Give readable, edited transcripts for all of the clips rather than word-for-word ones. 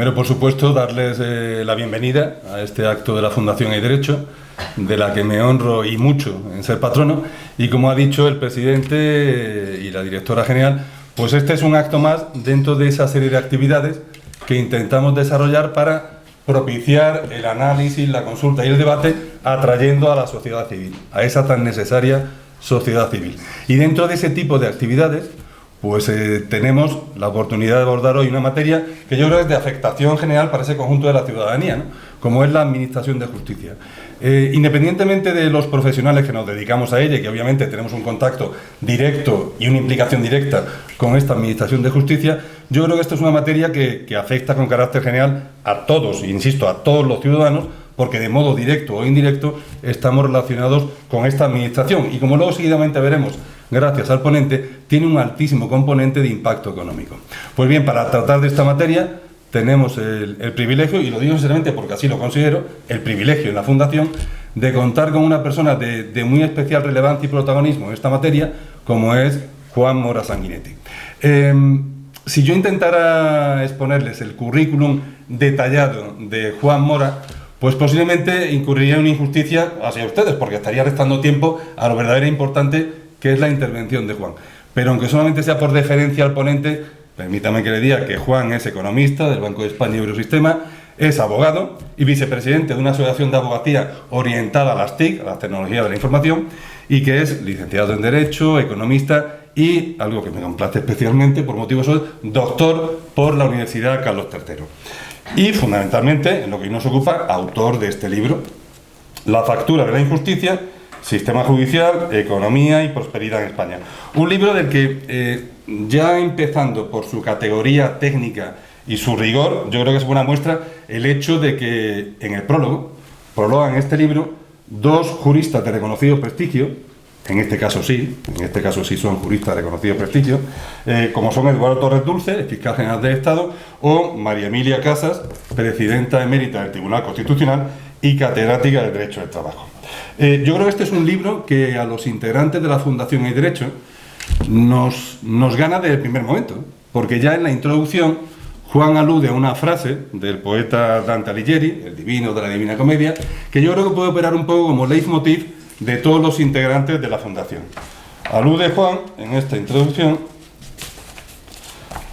Primero, por supuesto, darles la bienvenida a este acto de la Fundación Hay Derecho, de la que me honro y mucho en ser patrono. Y como ha dicho el presidente y la directora general, pues este es un acto más dentro de esa serie de actividades que intentamos desarrollar para propiciar el análisis, la consulta y el debate, atrayendo a la sociedad civil, a esa tan necesaria sociedad civil. Y dentro de ese tipo de actividades, pues tenemos la oportunidad de abordar hoy una materia que yo creo es de afectación general para ese conjunto de la ciudadanía, ¿no? Como es la administración de justicia. Independientemente de los profesionales que nos dedicamos a ella y que obviamente tenemos un contacto directo y una implicación directa con esta administración de justicia, yo creo que esto es una materia que afecta con carácter general a todos, insisto, a todos los ciudadanos, porque de modo directo o indirecto estamos relacionados con esta administración. Y como luego seguidamente veremos, gracias al ponente, tiene un altísimo componente de impacto económico. Pues bien, para tratar de esta materia tenemos el privilegio, y lo digo sinceramente porque así lo considero, el privilegio en la Fundación de contar con una persona de muy especial relevancia y protagonismo en esta materia, como es Juan Mora Sanguinetti. Si yo intentara exponerles el currículum detallado de Juan Mora, pues posiblemente incurriría en una injusticia hacia ustedes, porque estaría restando tiempo a lo verdaderamente importante que es la intervención de Juan. Pero aunque solamente sea por deferencia al ponente, permítame que le diga que Juan es economista del Banco de España y Eurosistema, es abogado y vicepresidente de una asociación de abogacía orientada a las TIC, a las tecnologías de la información, y que es licenciado en Derecho, economista y, algo que me complace especialmente por motivos de doctor por la Universidad Carlos III. Y, fundamentalmente, en lo que nos ocupa, autor de este libro, La factura de la injusticia, Sistema Judicial, Economía y Prosperidad en España. Un libro del que, ya empezando por su categoría técnica y su rigor, yo creo que es buena muestra el hecho de que en el prólogo, prologan este libro dos juristas de reconocido prestigio, en este caso sí son juristas de reconocido prestigio, como son Eduardo Torres Dulce, el fiscal general del Estado, o María Emilia Casas, presidenta emérita del Tribunal Constitucional y catedrática del Derecho del Trabajo. Yo creo que este es un libro que a los integrantes de la Fundación Hay Derecho nos gana desde el primer momento, porque ya en la introducción Juan alude a una frase del poeta Dante Alighieri, el divino de la Divina Comedia, que yo creo que puede operar un poco como leitmotiv de todos los integrantes de la Fundación. Alude Juan, en esta introducción,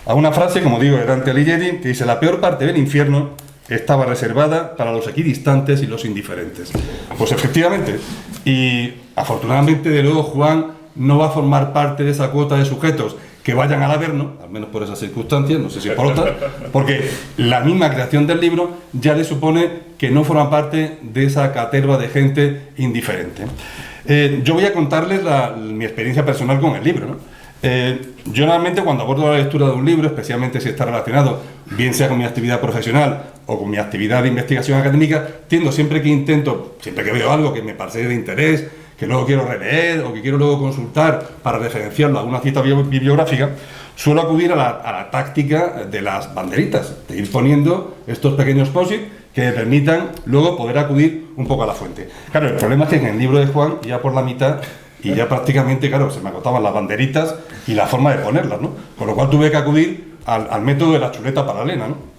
a una frase, como digo, de Dante Alighieri, que dice: la peor parte del infierno estaba reservada para los equidistantes y los indiferentes. Pues efectivamente, y afortunadamente de luego Juan no va a formar parte de esa cuota de sujetos que vayan al Averno, al menos por esas circunstancias, no sé si por otras, porque la misma creación del libro ya le supone que no forma parte de esa caterva de gente indiferente. Yo voy a contarles mi experiencia personal con el libro, ¿no? Yo normalmente cuando abordo la lectura de un libro, especialmente si está relacionado, bien sea con mi actividad profesional o con mi actividad de investigación académica, tiendo siempre que veo algo que me parece de interés, que luego quiero releer o que quiero luego consultar para referenciarlo a una cita bibliográfica, suelo acudir a la táctica de las banderitas, de ir poniendo estos pequeños post-it que me permitan luego poder acudir un poco a la fuente. Claro, el problema es que en el libro de Juan, ya por la mitad, y ya prácticamente, claro, se me agotaban las banderitas y la forma de ponerlas, ¿no? Con lo cual tuve que acudir al método de la chuleta paralela, ¿no?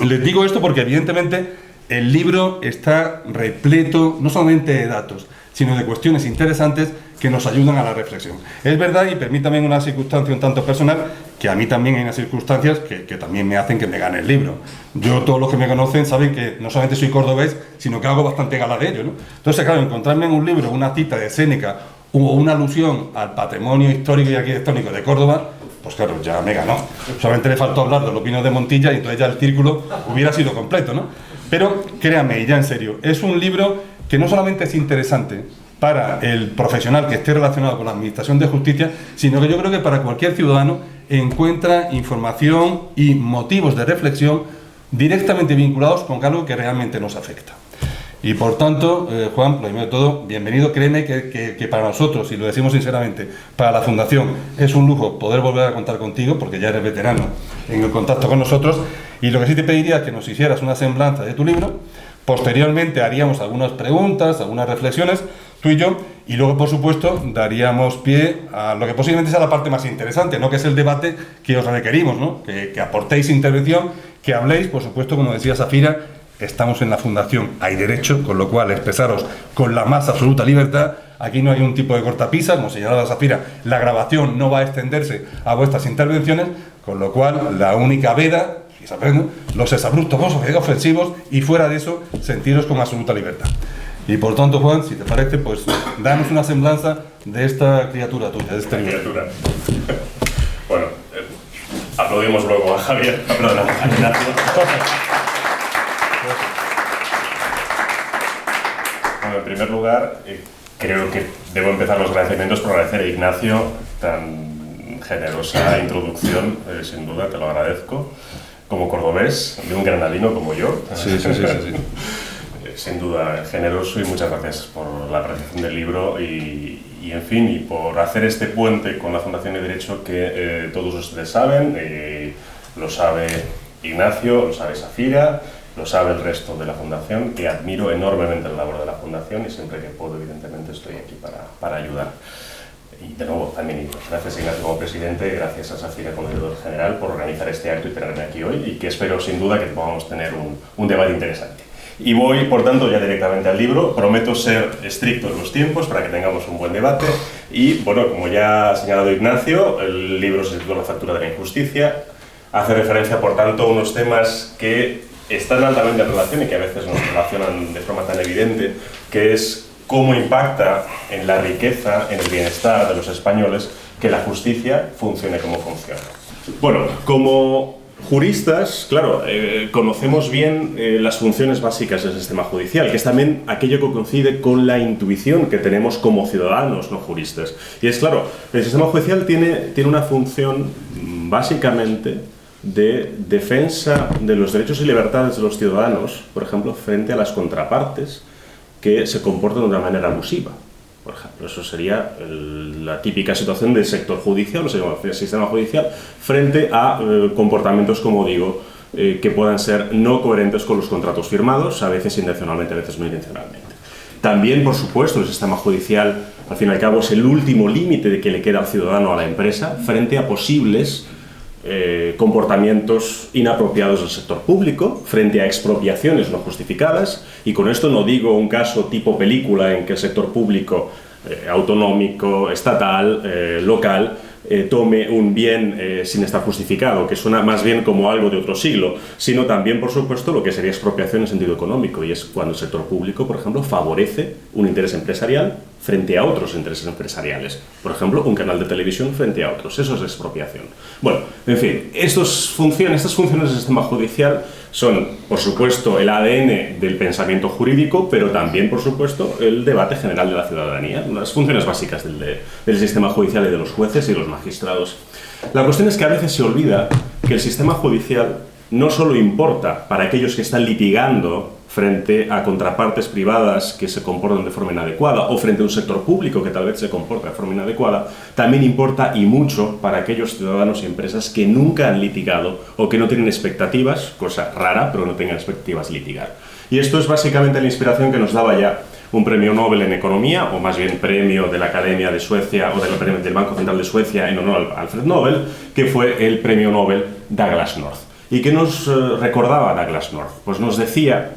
Les digo esto porque evidentemente el libro está repleto no solamente de datos, sino de cuestiones interesantes que nos ayudan a la reflexión. Es verdad, y permítame una circunstancia un tanto personal, que a mí también hay unas circunstancias que también me hacen que me gane el libro. Yo, todos los que me conocen saben que no solamente soy cordobés, sino que hago bastante gala de ello, ¿no? Entonces, claro, encontrarme en un libro una cita de Séneca o una alusión al patrimonio histórico y arquitectónico de Córdoba, pues claro, ya me ganó. Solamente le faltó hablar de los vinos de Montilla y entonces ya el círculo hubiera sido completo, ¿no? Pero créanme, y ya en serio, es un libro que no solamente es interesante para el profesional que esté relacionado con la administración de justicia, sino que yo creo que para cualquier ciudadano encuentra información y motivos de reflexión directamente vinculados con algo que realmente nos afecta. Y por tanto, Juan, lo primero de todo, bienvenido. Créeme que para nosotros, y lo decimos sinceramente, para la Fundación es un lujo poder volver a contar contigo, porque ya eres veterano en el contacto con nosotros, y lo que sí te pediría es que nos hicieras una semblanza de tu libro. Posteriormente haríamos algunas preguntas, algunas reflexiones, tú y yo, y luego, por supuesto, daríamos pie a lo que posiblemente sea la parte más interesante, ¿no? Que es el debate que os requerimos, ¿no? Que aportéis intervención, que habléis, por supuesto, como decía Safira, estamos en la Fundación Hay Derecho, con lo cual expresaros con la más absoluta libertad. Aquí no hay un tipo de cortapisa, como señalaba Safira, la grabación no va a extenderse a vuestras intervenciones, con lo cual la única veda, los exabruptos ofensivos, y fuera de eso, sentiros con absoluta libertad. Y por tanto, Juan, si te parece, pues danos una semblanza de esta criatura tuya, de este libro. Criatura. Bueno, aplaudimos luego a Javier, perdón, a Ignacio. Bueno, en primer lugar, creo que debo empezar los agradecimientos por agradecer a Ignacio tan generosa introducción, sin duda, te lo agradezco, como cordobés, de un granadino como yo. Sí. Sin duda, generoso, y muchas gracias por la apreciación del libro y en fin, y por hacer este puente con la Fundación de Derecho que todos ustedes saben, lo sabe Ignacio, lo sabe Safira, lo sabe el resto de la Fundación, que admiro enormemente la labor de la Fundación y siempre que puedo, evidentemente, estoy aquí para ayudar. Y de nuevo, también gracias a Ignacio como presidente, gracias a Safira como director general por organizar este acto y tenerme aquí hoy, y que espero sin duda que podamos tener un debate interesante. Y voy, por tanto, ya directamente al libro. Prometo ser estricto en los tiempos para que tengamos un buen debate. Y, bueno, como ya ha señalado Ignacio, el libro se titula La factura de la injusticia. Hace referencia, por tanto, a unos temas que están altamente en relación y que a veces nos relacionan de forma tan evidente, que es cómo impacta en la riqueza, en el bienestar de los españoles, que la justicia funcione como funciona. Bueno, como juristas, claro, conocemos bien las funciones básicas del sistema judicial, que es también aquello que coincide con la intuición que tenemos como ciudadanos no juristas. Y es claro, el sistema judicial tiene una función básicamente de defensa de los derechos y libertades de los ciudadanos, por ejemplo, frente a las contrapartes que se comportan de una manera abusiva. Por ejemplo, eso sería la típica situación del sector judicial, o sea, el sistema judicial, frente a comportamientos, como digo, que puedan ser no coherentes con los contratos firmados, a veces intencionalmente, a veces no intencionalmente. También, por supuesto, el sistema judicial, al fin y al cabo, es el último límite de que le queda al ciudadano, a la empresa, frente a posibles comportamientos inapropiados del sector público, frente a expropiaciones no justificadas, y con esto no digo un caso tipo película en que el sector público autonómico, estatal, local, tome un bien sin estar justificado, que suena más bien como algo de otro siglo, sino también, por supuesto, lo que sería expropiación en sentido económico, y es cuando el sector público, por ejemplo, favorece un interés empresarial frente a otros intereses empresariales. Por ejemplo, un canal de televisión frente a otros. Eso es expropiación. Bueno, en fin, estas funciones del sistema judicial son, por supuesto, el ADN del pensamiento jurídico, pero también, por supuesto, el debate general de la ciudadanía, las funciones básicas del sistema judicial y de los jueces y los magistrados. La cuestión es que a veces se olvida que el sistema judicial no solo importa para aquellos que están litigando frente a contrapartes privadas que se comportan de forma inadecuada o frente a un sector público que tal vez se comporta de forma inadecuada, también importa y mucho para aquellos ciudadanos y empresas que nunca han litigado o que no tienen expectativas, cosa rara, pero no tengan expectativas litigar. Y esto es básicamente la inspiración que nos daba ya un premio Nobel en Economía, o más bien premio de la Academia de Suecia o del Banco Central de Suecia en honor a Alfred Nobel, que fue el premio Nobel Douglas North. ¿Y qué nos recordaba Douglas North? Pues nos decía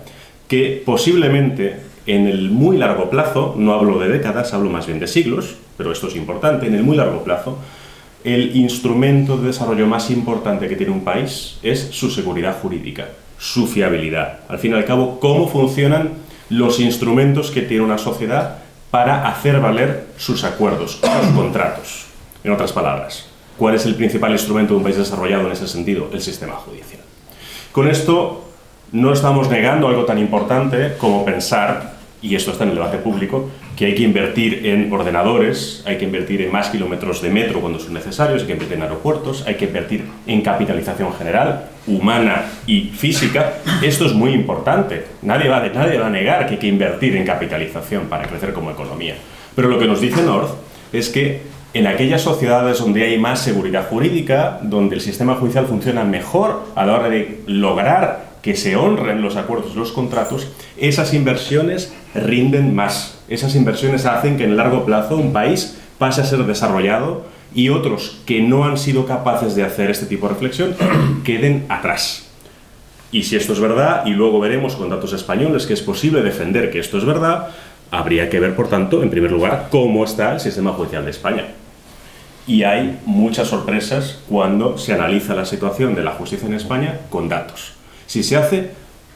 que posiblemente en el muy largo plazo, no hablo de décadas, hablo más bien de siglos, pero esto es importante, en el muy largo plazo, el instrumento de desarrollo más importante que tiene un país es su seguridad jurídica, su fiabilidad. Al fin y al cabo, cómo funcionan los instrumentos que tiene una sociedad para hacer valer sus acuerdos, sus contratos. En otras palabras, ¿cuál es el principal instrumento de un país desarrollado en ese sentido? El sistema judicial. Con esto no estamos negando algo tan importante como pensar, y esto está en el debate público, que hay que invertir en ordenadores, hay que invertir en más kilómetros de metro cuando son necesarios, hay que invertir en aeropuertos, hay que invertir en capitalización general, humana y física. Esto es muy importante. Nadie va a negar que hay que invertir en capitalización para crecer como economía. Pero lo que nos dice North es que en aquellas sociedades donde hay más seguridad jurídica, donde el sistema judicial funciona mejor a la hora de lograr que se honren los acuerdos y los contratos, esas inversiones rinden más. Esas inversiones hacen que en el largo plazo un país pase a ser desarrollado y otros que no han sido capaces de hacer este tipo de reflexión queden atrás. Y si esto es verdad, y luego veremos con datos españoles que es posible defender que esto es verdad, habría que ver, por tanto, en primer lugar, cómo está el sistema judicial de España. Y hay muchas sorpresas cuando se analiza la situación de la justicia en España con datos. Si se hace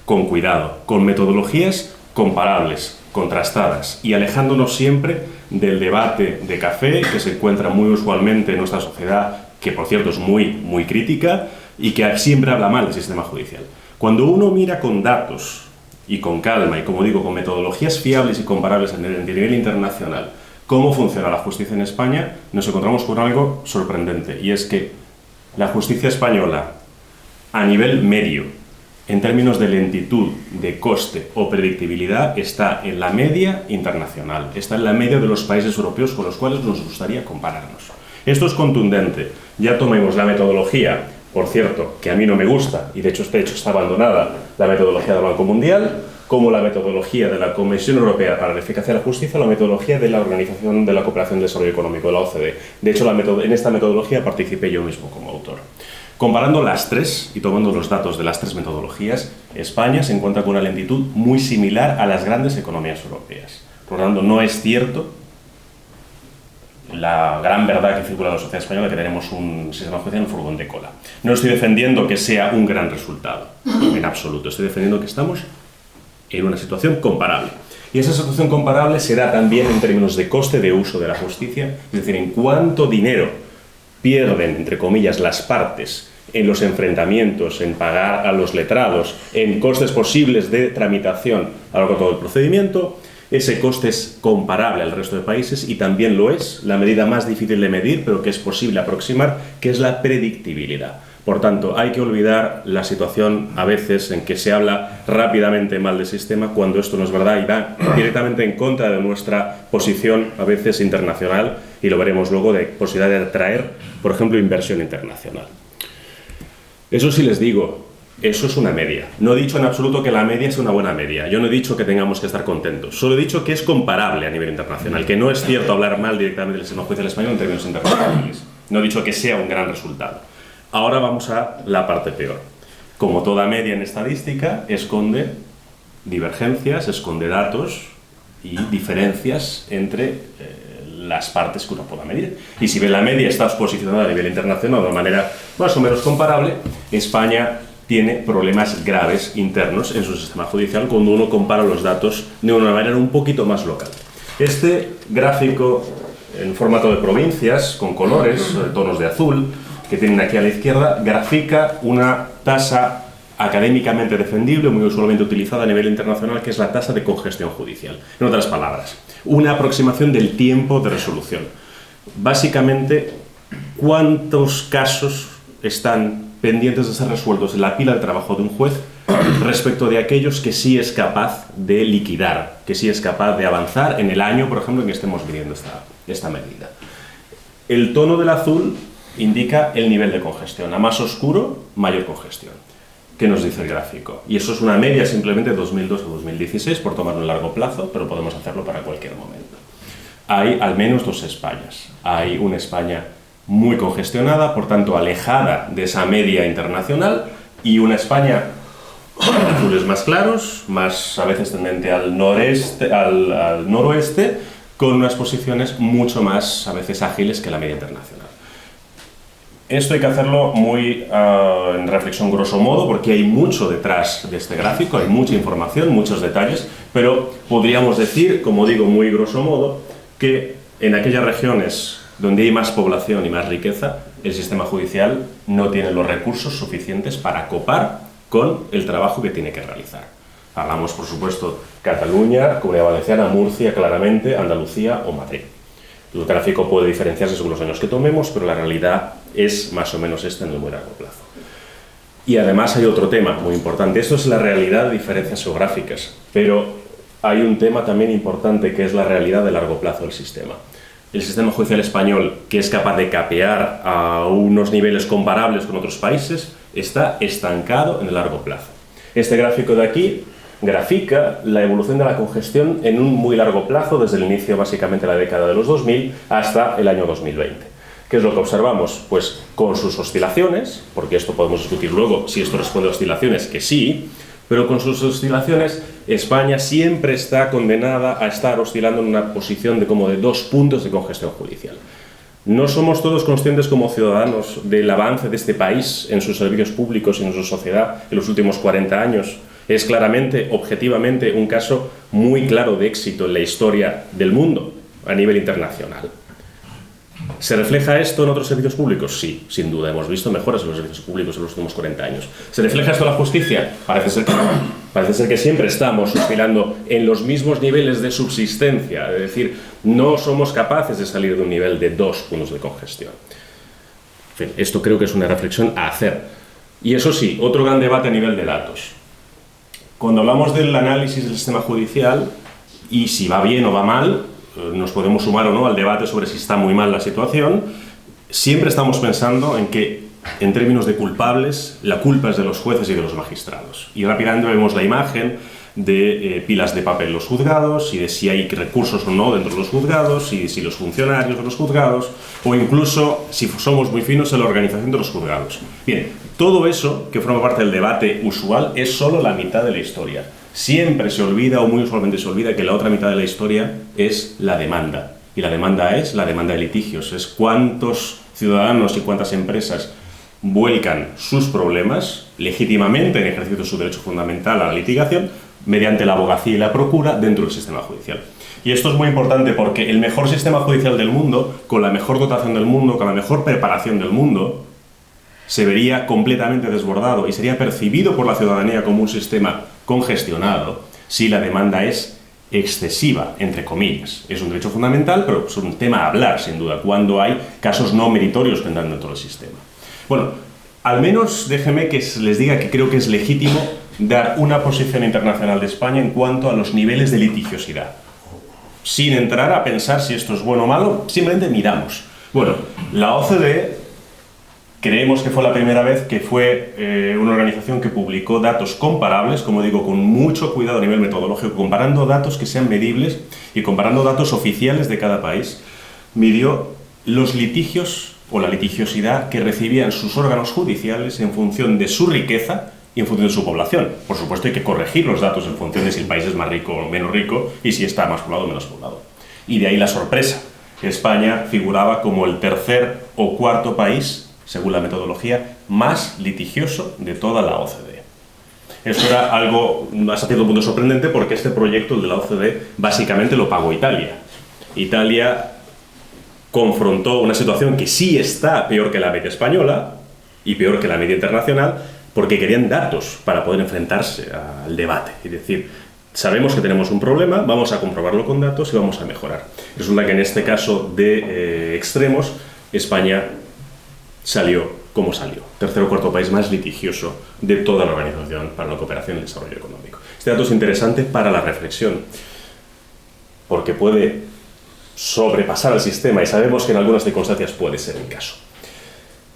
con cuidado, con metodologías comparables, contrastadas y alejándonos siempre del debate de café que se encuentra muy usualmente en nuestra sociedad, que por cierto es muy crítica y que siempre habla mal del sistema judicial. Cuando uno mira con datos y con calma y, como digo, con metodologías fiables y comparables a nivel internacional cómo funciona la justicia en España, nos encontramos con algo sorprendente, y es que la justicia española a nivel medio, en términos de lentitud, de coste o predictibilidad, está en la media internacional, está en la media de los países europeos con los cuales nos gustaría compararnos. Esto es contundente. Ya tomemos la metodología, por cierto, que a mí no me gusta, y de hecho está abandonada, la metodología del Banco Mundial, como la metodología de la Comisión Europea para la Eficacia de la Justicia, o la metodología de la Organización de la Cooperación y Desarrollo Económico, de la OCDE. De hecho, en esta metodología participé yo mismo como autor. Comparando las tres y tomando los datos de las tres metodologías, España se encuentra con una lentitud muy similar a las grandes economías europeas. Por lo tanto, no es cierto la gran verdad que circula en la sociedad española, que tenemos un sistema judicial en furgón de cola. No estoy defendiendo que sea un gran resultado, en absoluto. Estoy defendiendo que estamos en una situación comparable. Y esa situación comparable se da también en términos de coste de uso de la justicia, es decir, en cuánto dinero pierden, entre comillas, las partes en los enfrentamientos, en pagar a los letrados, en costes posibles de tramitación a lo largo de todo el procedimiento. Ese coste es comparable al resto de países y también lo es la medida más difícil de medir, pero que es posible aproximar, que es la predictibilidad. Por tanto, hay que olvidar la situación a veces en que se habla rápidamente mal del sistema, cuando esto no es verdad y va directamente en contra de nuestra posición, a veces internacional, y lo veremos luego, de posibilidad de atraer, por ejemplo, inversión internacional. Eso sí les digo, eso es una media. No he dicho en absoluto que la media sea una buena media. Yo no he dicho que tengamos que estar contentos. Solo he dicho que es comparable a nivel internacional, que no es cierto hablar mal directamente del sistema judicial español en términos internacionales. No he dicho que sea un gran resultado. Ahora vamos a la parte peor. Como toda media en estadística, esconde divergencias, esconde datos y diferencias entre las partes que uno pueda medir. Y si bien la media está posicionada a nivel internacional de una manera más o menos comparable, España tiene problemas graves internos en su sistema judicial cuando uno compara los datos de una manera un poquito más local. Este gráfico en formato de provincias, con colores, tonos de azul, que tienen aquí a la izquierda, grafica una tasa académicamente defendible, muy usualmente utilizada a nivel internacional, que es la tasa de congestión judicial. En otras palabras, una aproximación del tiempo de resolución. Básicamente, ¿cuántos casos están pendientes de ser resueltos en la pila de trabajo de un juez respecto de aquellos que sí es capaz de liquidar, que sí es capaz de avanzar en el año, por ejemplo, en que estemos midiendo esta medida? El tono del azul indica el nivel de congestión. A más oscuro, mayor congestión. ¿Qué nos dice el gráfico? Y eso es una media simplemente de 2002 a 2016, por tomarlo en largo plazo, pero podemos hacerlo para cualquier momento. Hay al menos dos Españas. Hay una España muy congestionada, por tanto alejada de esa media internacional, y una España con azules más claros, más a veces tendente al noreste, al noroeste, con unas posiciones mucho más a veces ágiles que la media internacional. Esto hay que hacerlo muy en reflexión grosso modo, porque hay mucho detrás de este gráfico, hay mucha información, muchos detalles, pero podríamos decir, como digo, muy grosso modo, que en aquellas regiones donde hay más población y más riqueza, el sistema judicial no tiene los recursos suficientes para copar con el trabajo que tiene que realizar. Hablamos, por supuesto, Cataluña, Comunidad Valenciana, Murcia, claramente, Andalucía o Madrid. El gráfico puede diferenciarse según los años que tomemos, pero la realidad es más o menos esta en el muy largo plazo. Y además hay otro tema muy importante. Esto es la realidad de diferencias geográficas, pero hay un tema también importante que es la realidad de largo plazo del sistema. El sistema judicial español, que es capaz de capear a unos niveles comparables con otros países, está estancado en el largo plazo. Este gráfico de aquí grafica la evolución de la congestión en un muy largo plazo, desde el inicio básicamente de la década de los 2000 hasta el año 2020. ¿Qué es lo que observamos? Pues con sus oscilaciones, porque esto podemos discutir luego si esto responde a oscilaciones, que sí, pero con sus oscilaciones España siempre está condenada a estar oscilando en una posición de como de 2 puntos de congestión judicial. No somos todos conscientes como ciudadanos del avance de este país en sus servicios públicos y en su sociedad en los últimos 40 años. Es claramente, objetivamente, un caso muy claro de éxito en la historia del mundo a nivel internacional. ¿Se refleja esto en otros servicios públicos? Sí, sin duda. Hemos visto mejoras en los servicios públicos en los últimos 40 años. ¿Se refleja esto en la justicia? Parece ser que no. Parece ser que siempre estamos oscilando en los mismos niveles de subsistencia. Es decir, no somos capaces de salir de un nivel de 2 puntos de congestión. En fin, esto creo que es una reflexión a hacer. Y eso sí, otro gran debate a nivel de datos. Cuando hablamos del análisis del sistema judicial y si va bien o va mal, nos podemos sumar o no al debate sobre si está muy mal la situación, siempre estamos pensando en que, en términos de culpables, la culpa es de los jueces y de los magistrados. Y rápidamente vemos la imagen de pilas de papel en los juzgados y de si hay recursos o no dentro de los juzgados, y si los funcionarios de los juzgados, o incluso, si somos muy finos, en la organización de los juzgados. Bien, todo eso, que forma parte del debate usual, es solo la mitad de la historia. Siempre se olvida, o muy usualmente se olvida, que la otra mitad de la historia es la demanda. Y la demanda es la demanda de litigios. Es cuántos ciudadanos y cuántas empresas vuelcan sus problemas legítimamente en ejercicio de su derecho fundamental a la litigación mediante la abogacía y la procura dentro del sistema judicial. Y esto es muy importante porque el mejor sistema judicial del mundo, con la mejor dotación del mundo, con la mejor preparación del mundo, se vería completamente desbordado y sería percibido por la ciudadanía como un sistema congestionado si la demanda es excesiva, entre comillas. Es un derecho fundamental, pero es un tema a hablar, sin duda, cuando hay casos no meritorios que entran dentro del sistema. Bueno, al menos déjenme que les diga que creo que es legítimo dar una posición internacional de España en cuanto a los niveles de litigiosidad. Sin entrar a pensar si esto es bueno o malo, simplemente miramos. Bueno, la OCDE creemos que fue la primera vez que fue una organización que publicó datos comparables, como digo, con mucho cuidado a nivel metodológico, comparando datos que sean medibles y comparando datos oficiales de cada país. Midió los litigios o la litigiosidad que recibían sus órganos judiciales en función de su riqueza y en función de su población. Por supuesto, hay que corregir los datos en función de si el país es más rico o menos rico y si está más poblado o menos poblado. Y de ahí la sorpresa, que España figuraba como el tercer o cuarto país, según la metodología, más litigioso de toda la OCDE. Eso era algo hasta cierto punto sorprendente porque este proyecto, el de la OCDE, básicamente lo pagó Italia. Italia confrontó una situación que sí está peor que la media española y peor que la media internacional porque querían datos para poder enfrentarse al debate. Es decir, sabemos que tenemos un problema, vamos a comprobarlo con datos y vamos a mejorar. Resulta que en este caso de extremos, España salió como salió. Tercer o cuarto país más litigioso de toda la Organización para la Cooperación y el Desarrollo Económico. Este dato es interesante para la reflexión, porque puede sobrepasar al sistema y sabemos que en algunas circunstancias puede ser el caso.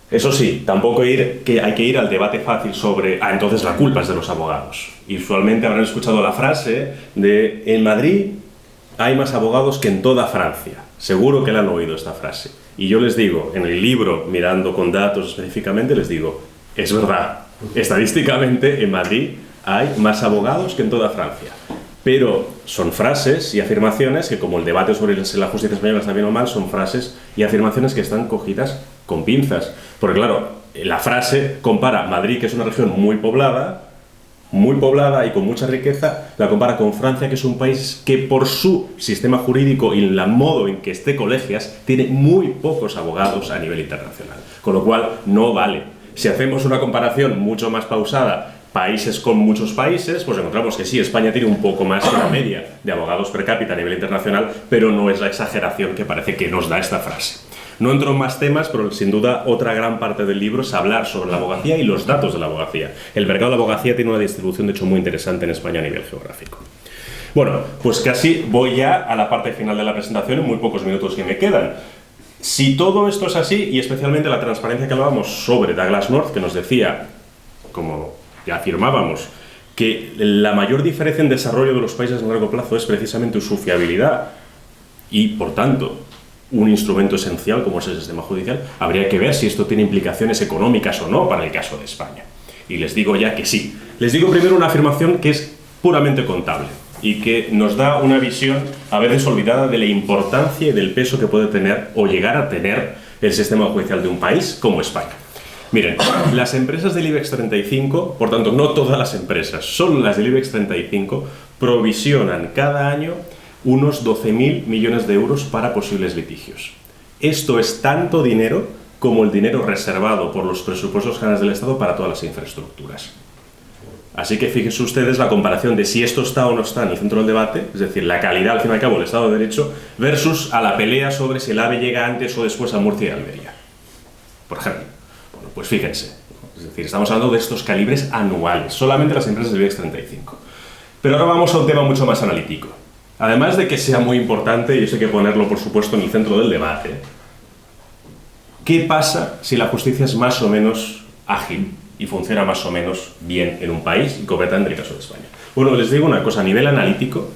Eso sí, tampoco hay que ir al debate fácil sobre entonces la culpa es de los abogados. Y usualmente habrán escuchado la frase de en Madrid hay más abogados que en toda Francia. Seguro que la han oído esta frase. Y yo les digo, en el libro, mirando con datos específicamente, les digo, es verdad, estadísticamente en Madrid hay más abogados que en toda Francia. Pero son frases y afirmaciones que, como el debate sobre si la justicia española está bien o mal, son frases y afirmaciones que están cogidas con pinzas. Porque claro, la frase compara Madrid, que es una región muy poblada y con mucha riqueza, la compara con Francia, que es un país que por su sistema jurídico y el modo en que esté colegias, tiene muy pocos abogados a nivel internacional. Con lo cual, no vale. Si hacemos una comparación mucho más pausada, países con muchos países, pues encontramos que sí, España tiene un poco más que la media de abogados per cápita a nivel internacional, pero no es la exageración que parece que nos da esta frase. No entro en más temas, pero sin duda otra gran parte del libro es hablar sobre la abogacía y los datos de la abogacía. El mercado de la abogacía tiene una distribución, de hecho, muy interesante en España a nivel geográfico. Bueno, pues casi voy ya a la parte final de la presentación en muy pocos minutos que me quedan. Si todo esto es así, y especialmente la transparencia que hablábamos sobre Douglas North, que nos decía, como ya afirmábamos, que la mayor diferencia en desarrollo de los países a largo plazo es precisamente su fiabilidad y, por tanto, un instrumento esencial como es el sistema judicial, habría que ver si esto tiene implicaciones económicas o no para el caso de España. Y les digo ya que sí. Les digo primero una afirmación que es puramente contable y que nos da una visión a veces olvidada de la importancia y del peso que puede tener o llegar a tener el sistema judicial de un país como España. Miren, las empresas del IBEX 35, por tanto no todas las empresas, solo las del IBEX 35, provisionan cada año unos 12.000 millones de euros para posibles litigios. Esto es tanto dinero como el dinero reservado por los presupuestos generales del Estado para todas las infraestructuras. Así que fíjense ustedes la comparación de si esto está o no está en el centro del debate, es decir, la calidad, al fin y al cabo, del Estado de Derecho, versus a la pelea sobre si el AVE llega antes o después a Murcia y Almería, por ejemplo. Bueno, pues fíjense, es decir, estamos hablando de estos calibres anuales, solamente las empresas del IBEX 35. Pero ahora vamos a un tema mucho más analítico. Además de que sea muy importante, y eso hay que ponerlo, por supuesto, en el centro del debate, ¿qué pasa si la justicia es más o menos ágil y funciona más o menos bien en un país, y concretamente en el caso de España? Bueno, les digo una cosa, a nivel analítico,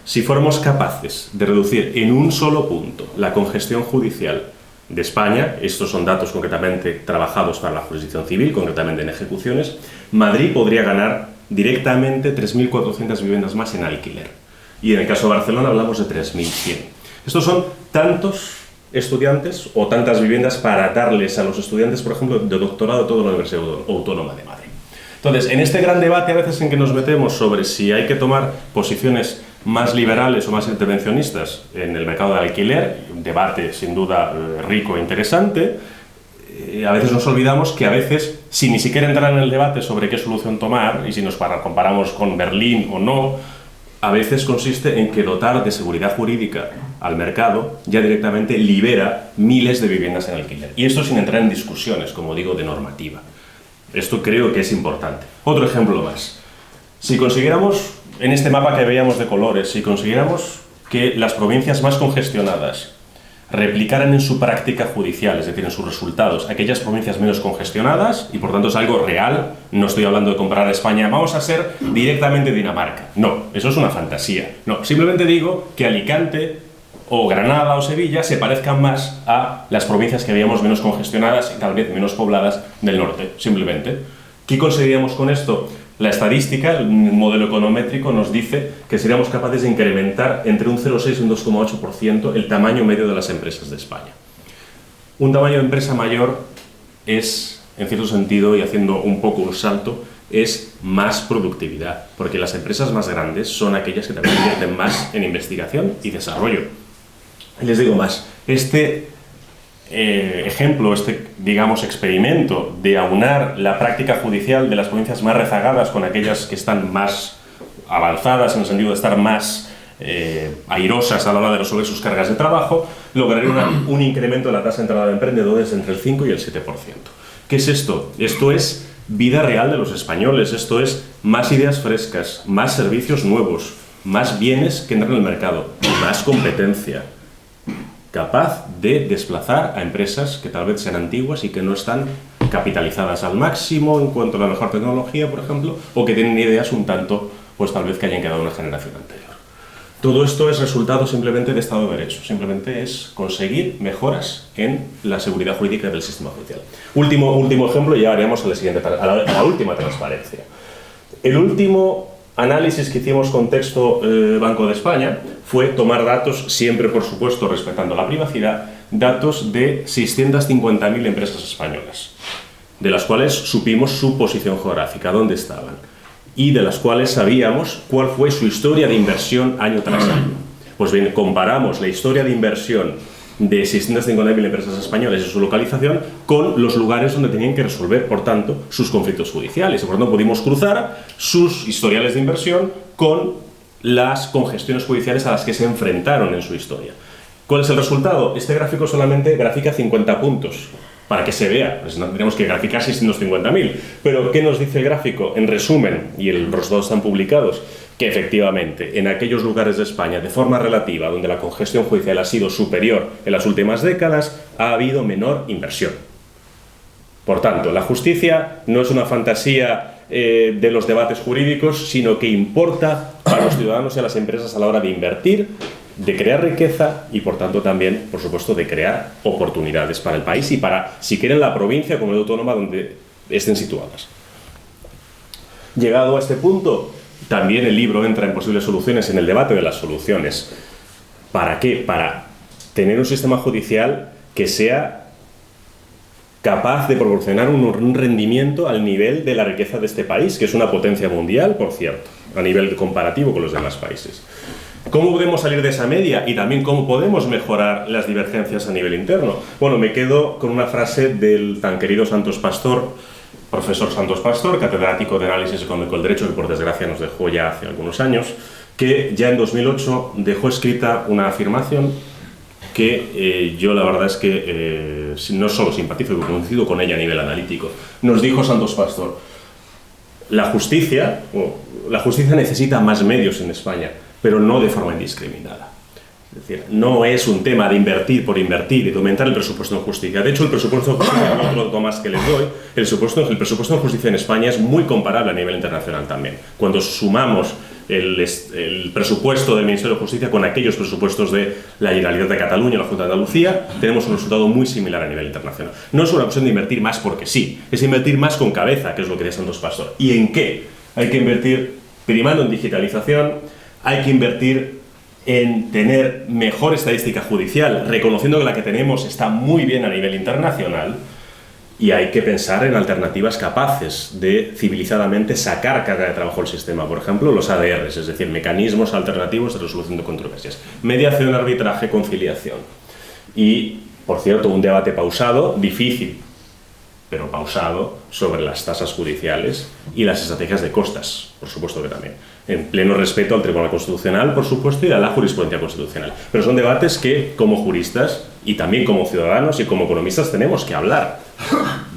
si fuéramos capaces de reducir en un solo punto la congestión judicial de España, estos son datos concretamente trabajados para la jurisdicción civil, concretamente en ejecuciones, Madrid podría ganar directamente 3.400 viviendas más en alquiler. Y en el caso de Barcelona hablamos de 3.100. Estos son tantos estudiantes o tantas viviendas para darles a los estudiantes, por ejemplo, de doctorado de toda la Universidad Autónoma de Madrid. Entonces, en este gran debate a veces en que nos metemos sobre si hay que tomar posiciones más liberales o más intervencionistas en el mercado de alquiler, un debate sin duda rico e interesante, a veces nos olvidamos que a veces, sin ni siquiera entrar en el debate sobre qué solución tomar, y si nos comparamos con Berlín o no, a veces consiste en que dotar de seguridad jurídica al mercado ya directamente libera miles de viviendas en alquiler. Y esto sin entrar en discusiones, como digo, de normativa. Esto creo que es importante. Otro ejemplo más. Si consiguiéramos, en este mapa que veíamos de colores, si consiguiéramos que las provincias más congestionadas replicaran en su práctica judicial, es decir, en sus resultados, aquellas provincias menos congestionadas, y por tanto es algo real, no estoy hablando de comparar a España, vamos a ser directamente Dinamarca. No, eso es una fantasía. No, simplemente digo que Alicante o Granada o Sevilla se parezcan más a las provincias que veíamos menos congestionadas y tal vez menos pobladas del norte, simplemente. ¿Qué conseguiríamos con esto? La estadística, el modelo econométrico, nos dice que seríamos capaces de incrementar entre un 0,6 y un 2,8% el tamaño medio de las empresas de España. Un tamaño de empresa mayor es, en cierto sentido, y haciendo un poco un salto, es más productividad, porque las empresas más grandes son aquellas que también invierten más en investigación y desarrollo. Y les digo más, este ejemplo, digamos, experimento de aunar la práctica judicial de las provincias más rezagadas con aquellas que están más avanzadas en el sentido de estar más airosas a la hora de resolver sus cargas de trabajo, lograría un incremento de la tasa de entrada de emprendedores entre el 5 y el 7%. ¿Qué es esto? Esto es vida real de los españoles, esto es más ideas frescas, más servicios nuevos, más bienes que entran en el mercado, más competencia, capaz de desplazar a empresas que tal vez sean antiguas y que no están capitalizadas al máximo en cuanto a la mejor tecnología, por ejemplo, o que tienen ideas un tanto, pues tal vez que hayan quedado en una generación anterior. Todo esto es resultado simplemente de Estado de Derecho, simplemente es conseguir mejoras en la seguridad jurídica del sistema judicial. Último ejemplo, y ya haremos a la última transparencia. El último análisis que hicimos con Texto Banco de España fue tomar datos, siempre por supuesto respetando la privacidad, datos de 650.000 empresas españolas, de las cuales supimos su posición geográfica, dónde estaban, y de las cuales sabíamos cuál fue su historia de inversión año tras año. Pues bien, comparamos la historia de inversión de 650.000 empresas españolas y su localización con los lugares donde tenían que resolver, por tanto, sus conflictos judiciales. Y por tanto, pudimos cruzar sus historiales de inversión con las congestiones judiciales a las que se enfrentaron en su historia. ¿Cuál es el resultado? Este gráfico solamente grafica 50 puntos, para que se vea, pues no tenemos que graficar 650.000. Pero, ¿qué nos dice el gráfico? En resumen, y los resultados están publicados, que efectivamente en aquellos lugares de España, de forma relativa, donde la congestión judicial ha sido superior en las últimas décadas, ha habido menor inversión. Por tanto, la justicia no es una fantasía de los debates jurídicos, sino que importa para los ciudadanos y a las empresas a la hora de invertir de crear riqueza y, por tanto, también, por supuesto, de crear oportunidades para el país y para, si quieren, la provincia, comunidad autónoma donde estén situadas. Llegado a este punto, también el libro entra en posibles soluciones, en el debate de las soluciones. ¿Para qué? Para tener un sistema judicial que sea capaz de proporcionar un rendimiento al nivel de la riqueza de este país, que es una potencia mundial, por cierto, a nivel comparativo con los demás países. ¿Cómo podemos salir de esa media? Y también cómo podemos mejorar las divergencias a nivel interno. Bueno, me quedo con una frase del tan querido Santos Pastor, profesor Santos Pastor, catedrático de análisis económico del derecho, que por desgracia nos dejó ya hace algunos años, que ya en 2008 dejó escrita una afirmación que yo la verdad es que no solo simpatizo, sino coincido con ella a nivel analítico. Nos dijo Santos Pastor: la justicia necesita más medios en España, pero no de forma indiscriminada. Es decir, no es un tema de invertir por invertir y de aumentar el presupuesto en justicia. De hecho, el presupuesto en justicia, otro dato más que les doy, el presupuesto en justicia en España es muy comparable a nivel internacional también. Cuando sumamos el presupuesto del Ministerio de Justicia con aquellos presupuestos de la Generalitat de Cataluña y la Junta de Andalucía, tenemos un resultado muy similar a nivel internacional. No es una cuestión de invertir más porque sí, es invertir más con cabeza, que es lo que decía Santos Pastor. ¿Y en qué? Hay que invertir primando en digitalización, hay que invertir en tener mejor estadística judicial, reconociendo que la que tenemos está muy bien a nivel internacional, y hay que pensar en alternativas capaces de civilizadamente sacar carga de trabajo al sistema. Por ejemplo, los ADRs, es decir, mecanismos alternativos de resolución de controversias. Mediación, arbitraje, conciliación. Y, por cierto, un debate pausado, difícil, pero pausado, sobre las tasas judiciales y las estrategias de costas, por supuesto que también. En pleno respeto al Tribunal Constitucional, por supuesto, y a la jurisprudencia constitucional. Pero son debates que, como juristas, y también como ciudadanos y como economistas, tenemos que hablar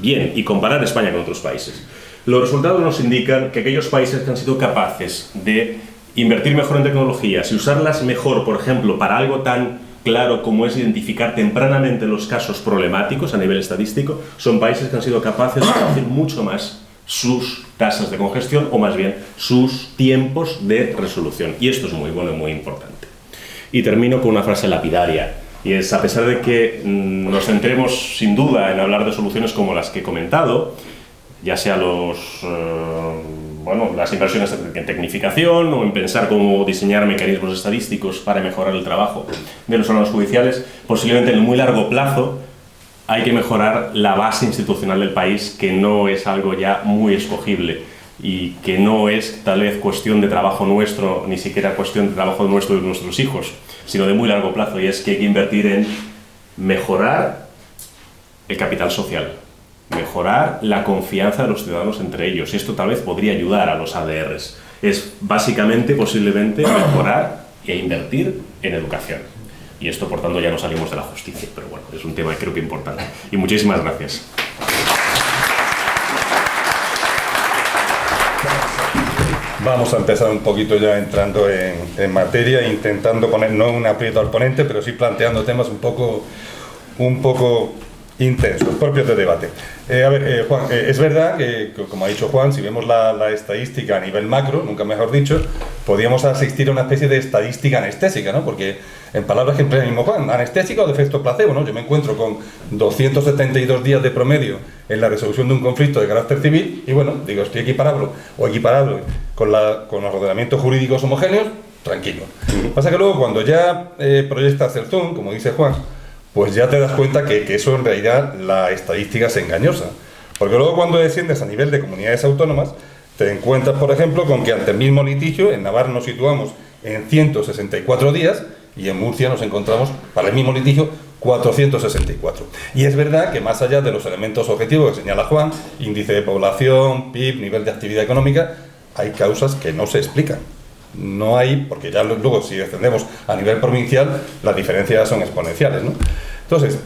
bien y comparar España con otros países. Los resultados nos indican que aquellos países que han sido capaces de invertir mejor en tecnologías y usarlas mejor, por ejemplo, para algo tan claro como es identificar tempranamente los casos problemáticos a nivel estadístico, son países que han sido capaces de reducir mucho más sus tasas de congestión, o más bien sus tiempos de resolución. Y esto es muy bueno y muy importante. Y termino con una frase lapidaria, y es: a pesar de que nos centremos sin duda en hablar de soluciones como las que he comentado, ya sea las inversiones en tecnificación o en pensar cómo diseñar mecanismos estadísticos para mejorar el trabajo de los órganos judiciales, posiblemente en el muy largo plazo hay que mejorar la base institucional del país, que no es algo ya muy escogible y que no es tal vez cuestión de trabajo nuestro, ni siquiera cuestión de trabajo nuestro y de nuestros hijos, sino de muy largo plazo, y es que hay que invertir en mejorar el capital social, mejorar la confianza de los ciudadanos entre ellos, y esto tal vez podría ayudar a los ADRs. Es básicamente, posiblemente, mejorar e invertir en educación. Y esto, por tanto, ya no salimos de la justicia, pero bueno, es un tema creo que importante. Y muchísimas gracias. Vamos a empezar un poquito ya entrando en materia, intentando poner no un aprieto al ponente, pero sí planteando temas un poco intensos, propios de debate. Juan, es verdad que, como ha dicho Juan, si vemos la estadística a nivel macro, nunca mejor dicho, podríamos asistir a una especie de estadística anestésica, ¿no? Porque, en palabras que emplea el mismo Juan, anestésica o de efecto placebo, ¿no? Yo me encuentro con 272 días de promedio en la resolución de un conflicto de carácter civil y, bueno, digo, estoy equiparable con los ordenamientos jurídicos homogéneos, tranquilo. Pasa que luego, cuando ya proyectas el zoom, como dice Juan, pues ya te das cuenta que eso en realidad la estadística es engañosa. Porque luego, cuando desciendes a nivel de comunidades autónomas, te encuentras, por ejemplo, con que ante el mismo litigio, en Navarra nos situamos en 164 días y en Murcia nos encontramos, para el mismo litigio, 464. Y es verdad que, más allá de los elementos objetivos que señala Juan, índice de población, PIB, nivel de actividad económica, hay causas que no se explican. No hay, porque ya luego, si descendemos a nivel provincial, las diferencias son exponenciales, ¿no? Entonces,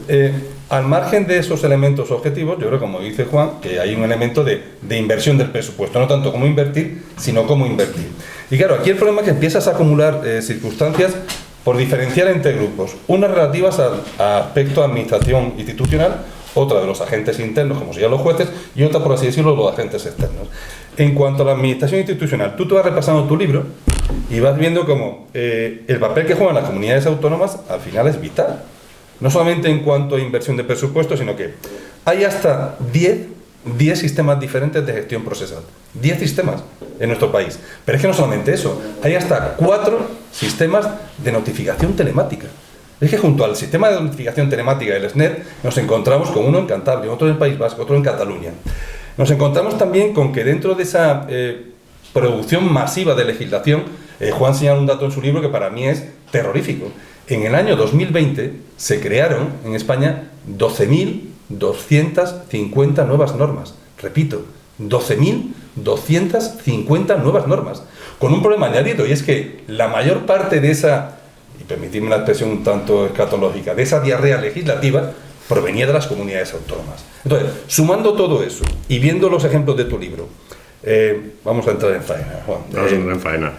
al margen de esos elementos objetivos, yo creo, como dice Juan, que hay un elemento de inversión del presupuesto, no tanto como invertir, sino cómo invertir. Y claro, aquí el problema es que empiezas a acumular circunstancias por diferenciar entre grupos, unas relativas al aspecto de administración institucional, otra de los agentes internos, como serían los jueces, y otra, por así decirlo, los agentes externos. En cuanto a la administración institucional, tú te vas repasando tu libro y vas viendo como el papel que juegan las comunidades autónomas al final es vital. No solamente en cuanto a inversión de presupuesto, sino que hay hasta 10 sistemas diferentes de gestión procesal. 10 sistemas en nuestro país. Pero es que no solamente eso, hay hasta 4 sistemas de notificación telemática. Es que junto al sistema de notificación telemática del SNET nos encontramos con uno en Cantabria, otro en el País Vasco, otro en Cataluña. Nos encontramos también con que dentro de esa producción masiva de legislación, Juan señala un dato en su libro que para mí es terrorífico. En el año 2020 se crearon en España 12.250 nuevas normas. Repito, 12.250 nuevas normas. Con un problema añadido, y es que la mayor parte de esa, y permitidme la expresión un tanto escatológica, de esa diarrea legislativa, provenía de las comunidades autónomas. Entonces, sumando todo eso y viendo los ejemplos de tu libro, vamos a entrar en faena, Juan. Vamos a entrar en faena.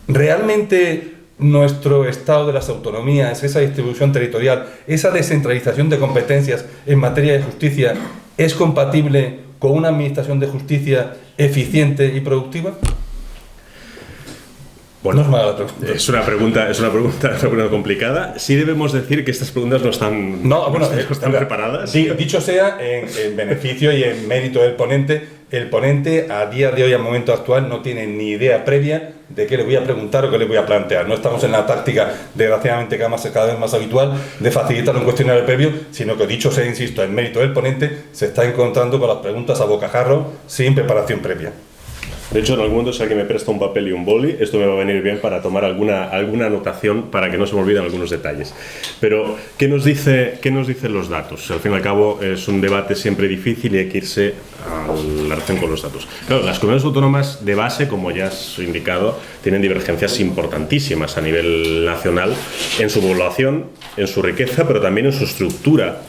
¿Realmente nuestro estado de las autonomías, esa distribución territorial, esa descentralización de competencias en materia de justicia es compatible con una administración de justicia eficiente y productiva? Bueno, no es mala la pregunta. Es una pregunta complicada. Sí debemos decir que estas preguntas no están preparadas. Dicho sea, en beneficio y en mérito del ponente, el ponente a día de hoy, al momento actual, no tiene ni idea previa de qué le voy a preguntar o qué le voy a plantear. No estamos en la táctica, desgraciadamente, que además es cada vez más habitual, de facilitar un cuestionario previo, sino que, dicho sea, insisto, en mérito del ponente, se está encontrando con las preguntas a bocajarro sin preparación previa. De hecho, en algún momento, si alguien me presta un papel y un boli, esto me va a venir bien para tomar alguna anotación para que no se me olviden algunos detalles. Pero, ¿qué nos dicen los datos? Al fin y al cabo, es un debate siempre difícil y hay que irse a la relación con los datos. Claro, las comunidades autónomas de base, como ya has indicado, tienen divergencias importantísimas a nivel nacional en su población, en su riqueza, pero también en su estructura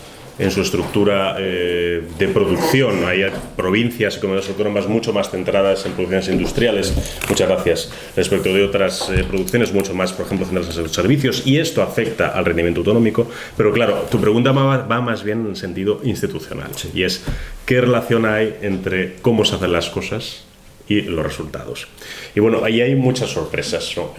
de producción. Hay provincias y comunidades autónomas mucho más centradas en producciones industriales, muchas gracias, respecto de otras producciones mucho más, por ejemplo, centradas en los servicios, y esto afecta al rendimiento autonómico. Pero claro, tu pregunta va más bien en el sentido institucional, sí. Y es, ¿qué relación hay entre cómo se hacen las cosas y los resultados? Y bueno, ahí hay muchas sorpresas, ¿no?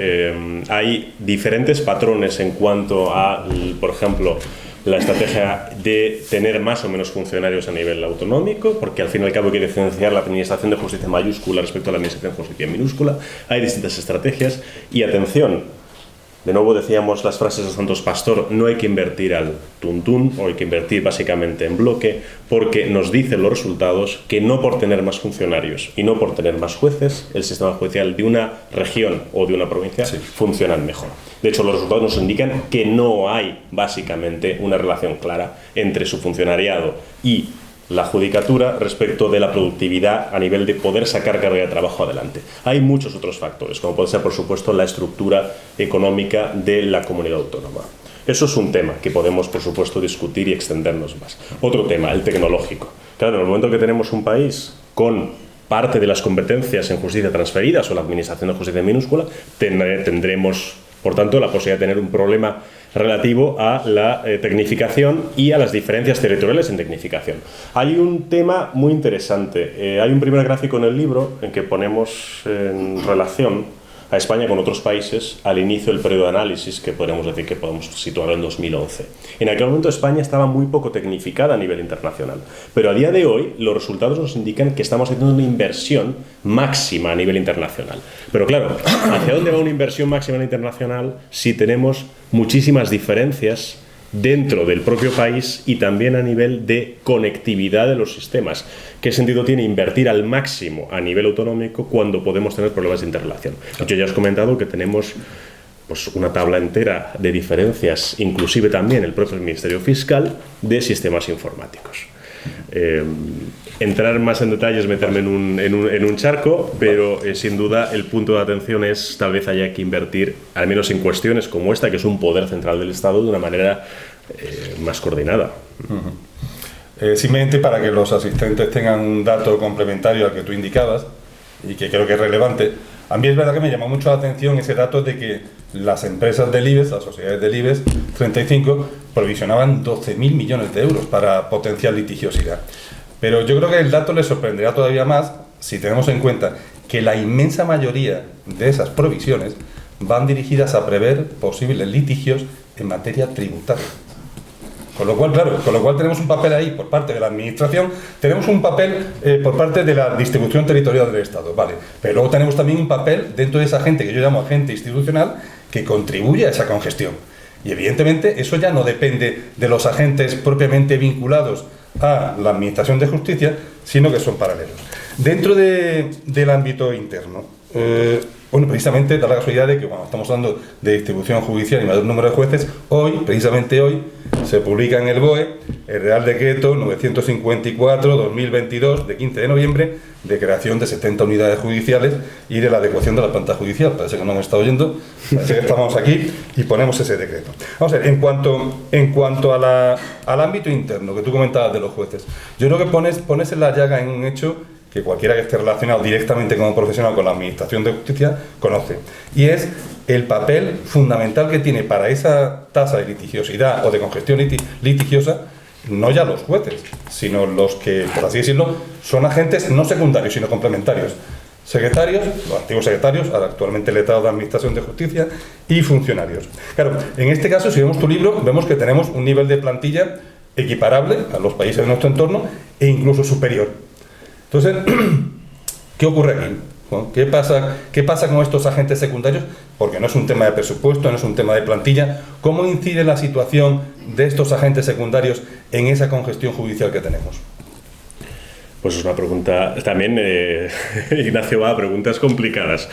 Hay diferentes patrones en cuanto a, por ejemplo, la estrategia de tener más o menos funcionarios a nivel autonómico, porque al fin y al cabo hay que diferenciar la administración de justicia mayúscula respecto a la administración de justicia minúscula. Hay distintas estrategias y atención. De nuevo decíamos las frases de Santos Pastor, no hay que invertir al tuntún, o hay que invertir básicamente en bloque, porque nos dicen los resultados que no por tener más funcionarios y no por tener más jueces, el sistema judicial de una región o de una provincia funcionan mejor. De hecho, los resultados nos indican que no hay básicamente una relación clara entre su funcionariado y la judicatura respecto de la productividad a nivel de poder sacar carga de trabajo adelante. Hay muchos otros factores, como puede ser, por supuesto, la estructura económica de la comunidad autónoma. Eso es un tema que podemos, por supuesto, discutir y extendernos más. Otro tema, el tecnológico. Claro, en el momento que tenemos un país con parte de las competencias en justicia transferidas o la administración de justicia minúscula, tendremos, por tanto, la posibilidad de tener un problema relativo a la tecnificación y a las diferencias territoriales en tecnificación. Hay un tema muy interesante. Hay un primer gráfico en el libro en que ponemos en relación a España con otros países al inicio del periodo de análisis, que podemos decir que podemos situarlo en 2011. En aquel momento España estaba muy poco tecnificada a nivel internacional, pero a día de hoy los resultados nos indican que estamos haciendo una inversión máxima a nivel internacional. Pero claro, ¿hacia dónde va una inversión máxima internacional si tenemos muchísimas diferencias dentro del propio país y también a nivel de conectividad de los sistemas? ¿Qué sentido tiene invertir al máximo a nivel autonómico cuando podemos tener problemas de interrelación? Yo ya os he comentado que tenemos pues, una tabla entera de diferencias, inclusive también el propio Ministerio Fiscal, de sistemas informáticos. Entrar más en detalles, meterme en un charco, pero sin duda el punto de atención es tal vez haya que invertir, al menos en cuestiones como esta, que es un poder central del Estado, de una manera más coordinada. Simplemente para que los asistentes tengan un dato complementario al que tú indicabas, y que creo que es relevante, a mí es verdad que me llamó mucho la atención ese dato de que las empresas del IBEX, las sociedades del IBEX 35, provisionaban 12.000 millones de euros para potenciar litigiosidad. Pero yo creo que el dato les sorprenderá todavía más si tenemos en cuenta que la inmensa mayoría de esas provisiones van dirigidas a prever posibles litigios en materia tributaria. Con lo cual, claro, tenemos un papel ahí por parte de la Administración, tenemos un papel por parte de la distribución territorial del Estado, vale, pero luego tenemos también un papel dentro de esa gente que yo llamo agente institucional que contribuye a esa congestión. Y evidentemente eso ya no depende de los agentes propiamente vinculados a la Administración de Justicia, sino que son paralelos. Dentro del ámbito interno, bueno, precisamente da la casualidad de que cuando estamos hablando de distribución judicial y mayor número de jueces, precisamente hoy, se publica en el BOE el Real Decreto 954-2022 de 15 de noviembre de creación de 70 unidades judiciales y de la adecuación de la planta judicial. Parece que no me está oyendo, parece que estamos aquí y ponemos ese decreto. Vamos a ver, en cuanto al ámbito interno que tú comentabas de los jueces, yo creo que pones en la llaga en un hecho que cualquiera que esté relacionado directamente como profesional con la Administración de Justicia conoce, y es el papel fundamental que tiene para esa tasa de litigiosidad o de congestión litigiosa, no ya los jueces, sino los que, por así decirlo, son agentes no secundarios, sino complementarios. Secretarios, los antiguos secretarios, actualmente letrados de Administración de Justicia, y funcionarios. Claro, en este caso, si vemos tu libro, vemos que tenemos un nivel de plantilla equiparable a los países de nuestro entorno e incluso superior. Entonces, ¿qué ocurre aquí? ¿Qué pasa con estos agentes secundarios? Porque no es un tema de presupuesto, no es un tema de plantilla. ¿Cómo incide la situación de estos agentes secundarios en esa congestión judicial que tenemos? Pues es una pregunta, también Ignacio va a preguntas complicadas.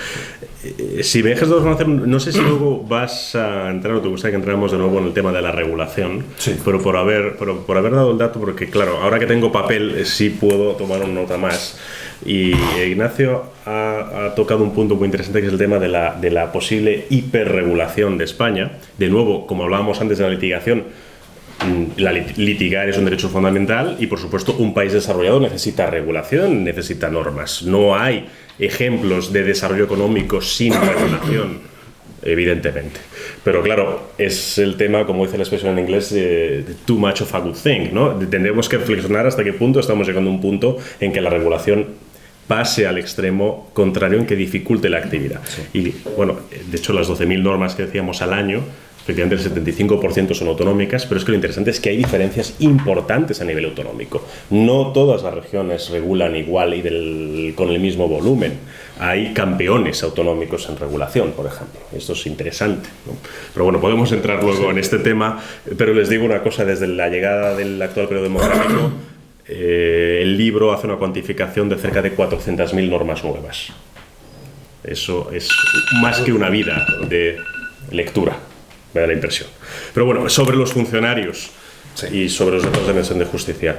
Si me dejas de hacer, no sé si luego vas a entrar o te gustaría que entráramos de nuevo en el tema de la regulación, sí. Pero por haber dado el dato, porque claro, ahora que tengo papel sí puedo tomar una nota más. Y Ignacio ha tocado un punto muy interesante, que es el tema de la posible hiperregulación de España. De nuevo, como hablábamos antes de la litigación, litigar es un derecho fundamental y, por supuesto, un país desarrollado necesita regulación, necesita normas. No hay ejemplos de desarrollo económico sin regulación, evidentemente. Pero claro, es el tema, como dice la expresión en inglés, too much of a good thing, ¿no? Tendremos que reflexionar hasta qué punto estamos llegando a un punto en que la regulación pase al extremo contrario, en que dificulte la actividad. Sí. Y bueno, de hecho, las 12.000 normas que decíamos al año, efectivamente el 75% son autonómicas, pero es que lo interesante es que hay diferencias importantes a nivel autonómico. No todas las regiones regulan igual y con el mismo volumen. Hay campeones autonómicos en regulación, por ejemplo. Esto es interesante, ¿no? Pero bueno, podemos entrar luego en este tema, pero les digo una cosa, desde la llegada del actual periodo democrático, el libro hace una cuantificación de cerca de 400.000 normas nuevas. Eso es más que una vida de lectura, me da la impresión. Pero bueno, sobre los funcionarios, sí, y sobre los datos de Administración de Justicia.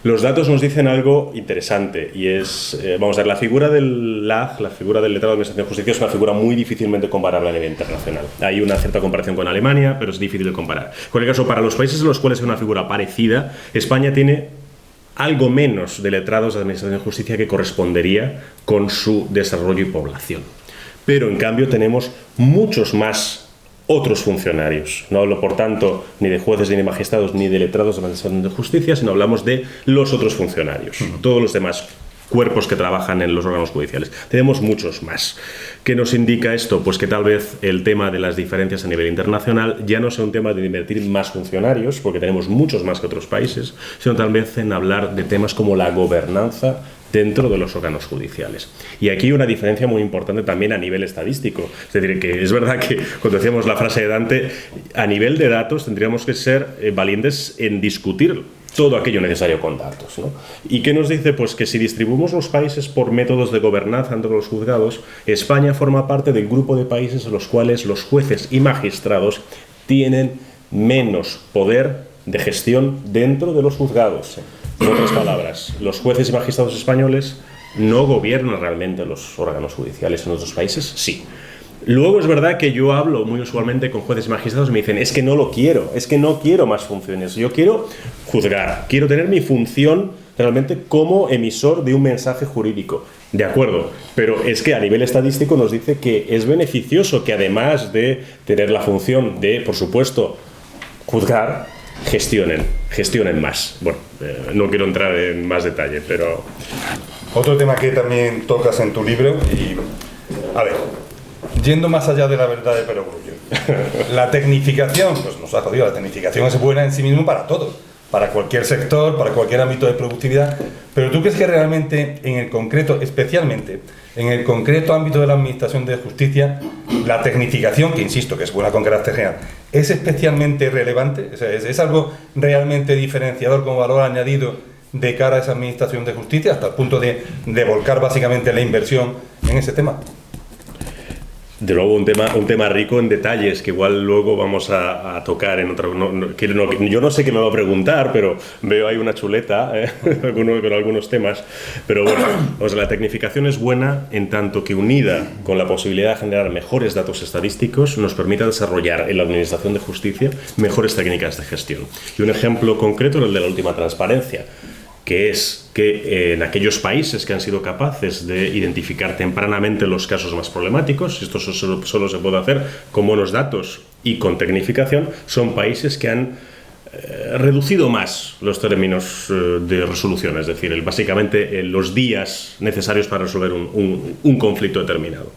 Los datos nos dicen algo interesante, y es, vamos a ver, la figura del LAJ, la figura del letrado de Administración de Justicia, es una figura muy difícilmente comparable a nivel internacional. Hay una cierta comparación con Alemania, pero es difícil de comparar. En cualquier caso, para los países en los cuales hay una figura parecida, España tiene algo menos de letrados de Administración de Justicia que correspondería con su desarrollo y población. Pero, en cambio, tenemos muchos más otros funcionarios. No hablo, por tanto, ni de jueces, ni de magistrados, ni de letrados de Administración de Justicia, sino hablamos de los otros funcionarios, todos los demás cuerpos que trabajan en los órganos judiciales. Tenemos muchos más. ¿Qué nos indica esto? Pues que tal vez el tema de las diferencias a nivel internacional ya no sea un tema de invertir más funcionarios, porque tenemos muchos más que otros países, sino tal vez en hablar de temas como la gobernanza dentro de los órganos judiciales. Y aquí una diferencia muy importante también a nivel estadístico. Es decir, que es verdad que cuando decíamos la frase de Dante, a nivel de datos tendríamos que ser valientes en discutir todo aquello necesario con datos, ¿no? ¿Y qué nos dice? Pues que si distribuimos los países por métodos de gobernanza entre los juzgados, España forma parte del grupo de países en los cuales los jueces y magistrados tienen menos poder de gestión dentro de los juzgados. En otras palabras, los jueces y magistrados españoles no gobiernan realmente los órganos judiciales. En otros países, sí. Luego es verdad que yo hablo muy usualmente con jueces y magistrados y me dicen, es que no lo quiero, es que no quiero más funciones, yo quiero juzgar, quiero tener mi función realmente como emisor de un mensaje jurídico. De acuerdo, pero es que a nivel estadístico nos dice que es beneficioso que, además de tener la función de, por supuesto, juzgar, gestionen más. Bueno, no quiero entrar en más detalle, pero... Otro tema que también tocas en tu libro, y a ver, yendo más allá de la verdad de perogrullo, la tecnificación, pues nos ha jodido, la tecnificación es buena en sí mismo para todo, para cualquier sector, para cualquier ámbito de productividad, pero ¿tú crees que realmente en el concreto, especialmente en el concreto ámbito de la administración de justicia, la tecnificación, que insisto que es buena con carácter general, es especialmente relevante? O sea, ¿es algo realmente diferenciador como valor añadido de cara a esa administración de justicia, hasta el punto de volcar básicamente la inversión en ese tema? De nuevo, un tema rico en detalles que igual luego vamos a tocar en otro... yo no sé qué me va a preguntar, pero veo ahí una chuleta con algunos temas. Pero bueno, o sea, la tecnificación es buena en tanto que unida con la posibilidad de generar mejores datos estadísticos nos permite desarrollar en la Administración de Justicia mejores técnicas de gestión. Y un ejemplo concreto es el de la última transparencia, que es que en aquellos países que han sido capaces de identificar tempranamente los casos más problemáticos, esto solo se puede hacer con buenos datos y con tecnificación, son países que han reducido más los términos de resolución, es decir, básicamente los días necesarios para resolver un conflicto determinado.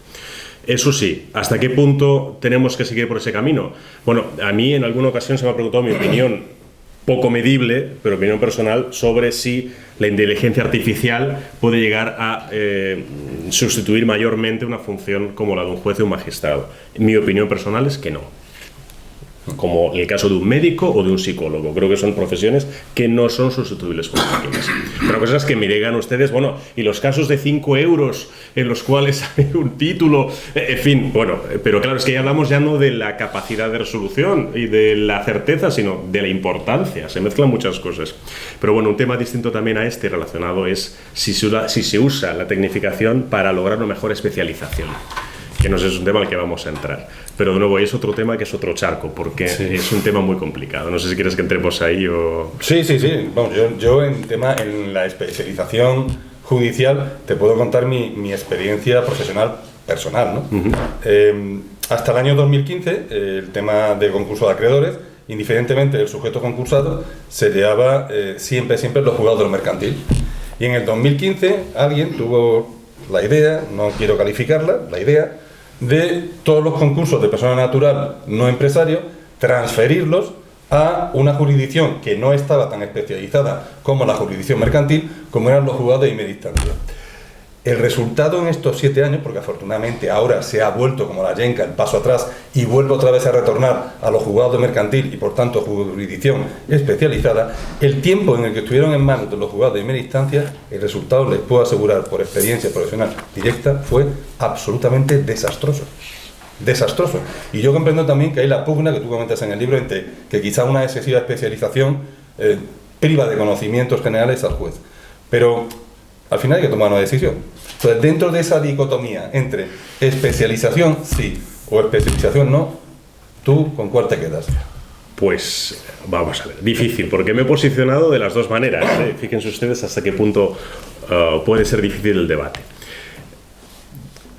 Eso sí, ¿hasta qué punto tenemos que seguir por ese camino? Bueno, a mí en alguna ocasión se me ha preguntado mi opinión, poco medible, pero opinión personal, sobre si la inteligencia artificial puede llegar a sustituir mayormente una función como la de un juez o un magistrado. Mi opinión personal es que no. Como en el caso de un médico o de un psicólogo. Creo que son profesiones que no son sustituibles por máquinas. Pero cosas que me digan ustedes, bueno, y los casos de 5 euros en los cuales hay un título, en fin, bueno, pero claro, es que ya hablamos ya no de la capacidad de resolución y de la certeza, sino de la importancia. Se mezclan muchas cosas. Pero bueno, un tema distinto también a este relacionado es si se usa la tecnificación para lograr una mejor especialización, que no sé, es un tema al que vamos a entrar. Pero de nuevo, es otro tema que es otro charco, porque sí, es un tema muy complicado. No sé si quieres que entremos ahí o... Sí. Bueno, yo en la especialización judicial te puedo contar mi experiencia profesional personal, ¿no? Uh-huh. Hasta el año 2015, el tema de concurso de acreedores, indiferentemente del sujeto concursado, se llevaba siempre los juzgados de lo mercantil. Y en el 2015 alguien tuvo la idea, no quiero calificarla, la idea de todos los concursos de persona natural no empresario, transferirlos a una jurisdicción que no estaba tan especializada como la jurisdicción mercantil, como eran los juzgados de primera instancia. El resultado en estos 7 años, porque afortunadamente ahora se ha vuelto como la yenca el paso atrás y vuelve otra vez a retornar a los juzgados de mercantil y por tanto jurisdicción especializada, el tiempo en el que estuvieron en manos de los juzgados de primera instancia, el resultado, les puedo asegurar por experiencia profesional directa, fue absolutamente desastroso. Desastroso. Y yo comprendo también que hay la pugna que tú comentas en el libro entre que quizá una excesiva especialización priva de conocimientos generales al juez. Pero al final hay que tomar una decisión. Entonces, dentro de esa dicotomía entre especialización sí o especialización no, ¿tú con cuál te quedas? Pues vamos a ver, difícil, porque me he posicionado de las dos maneras. Fíjense ustedes hasta qué punto puede ser difícil el debate.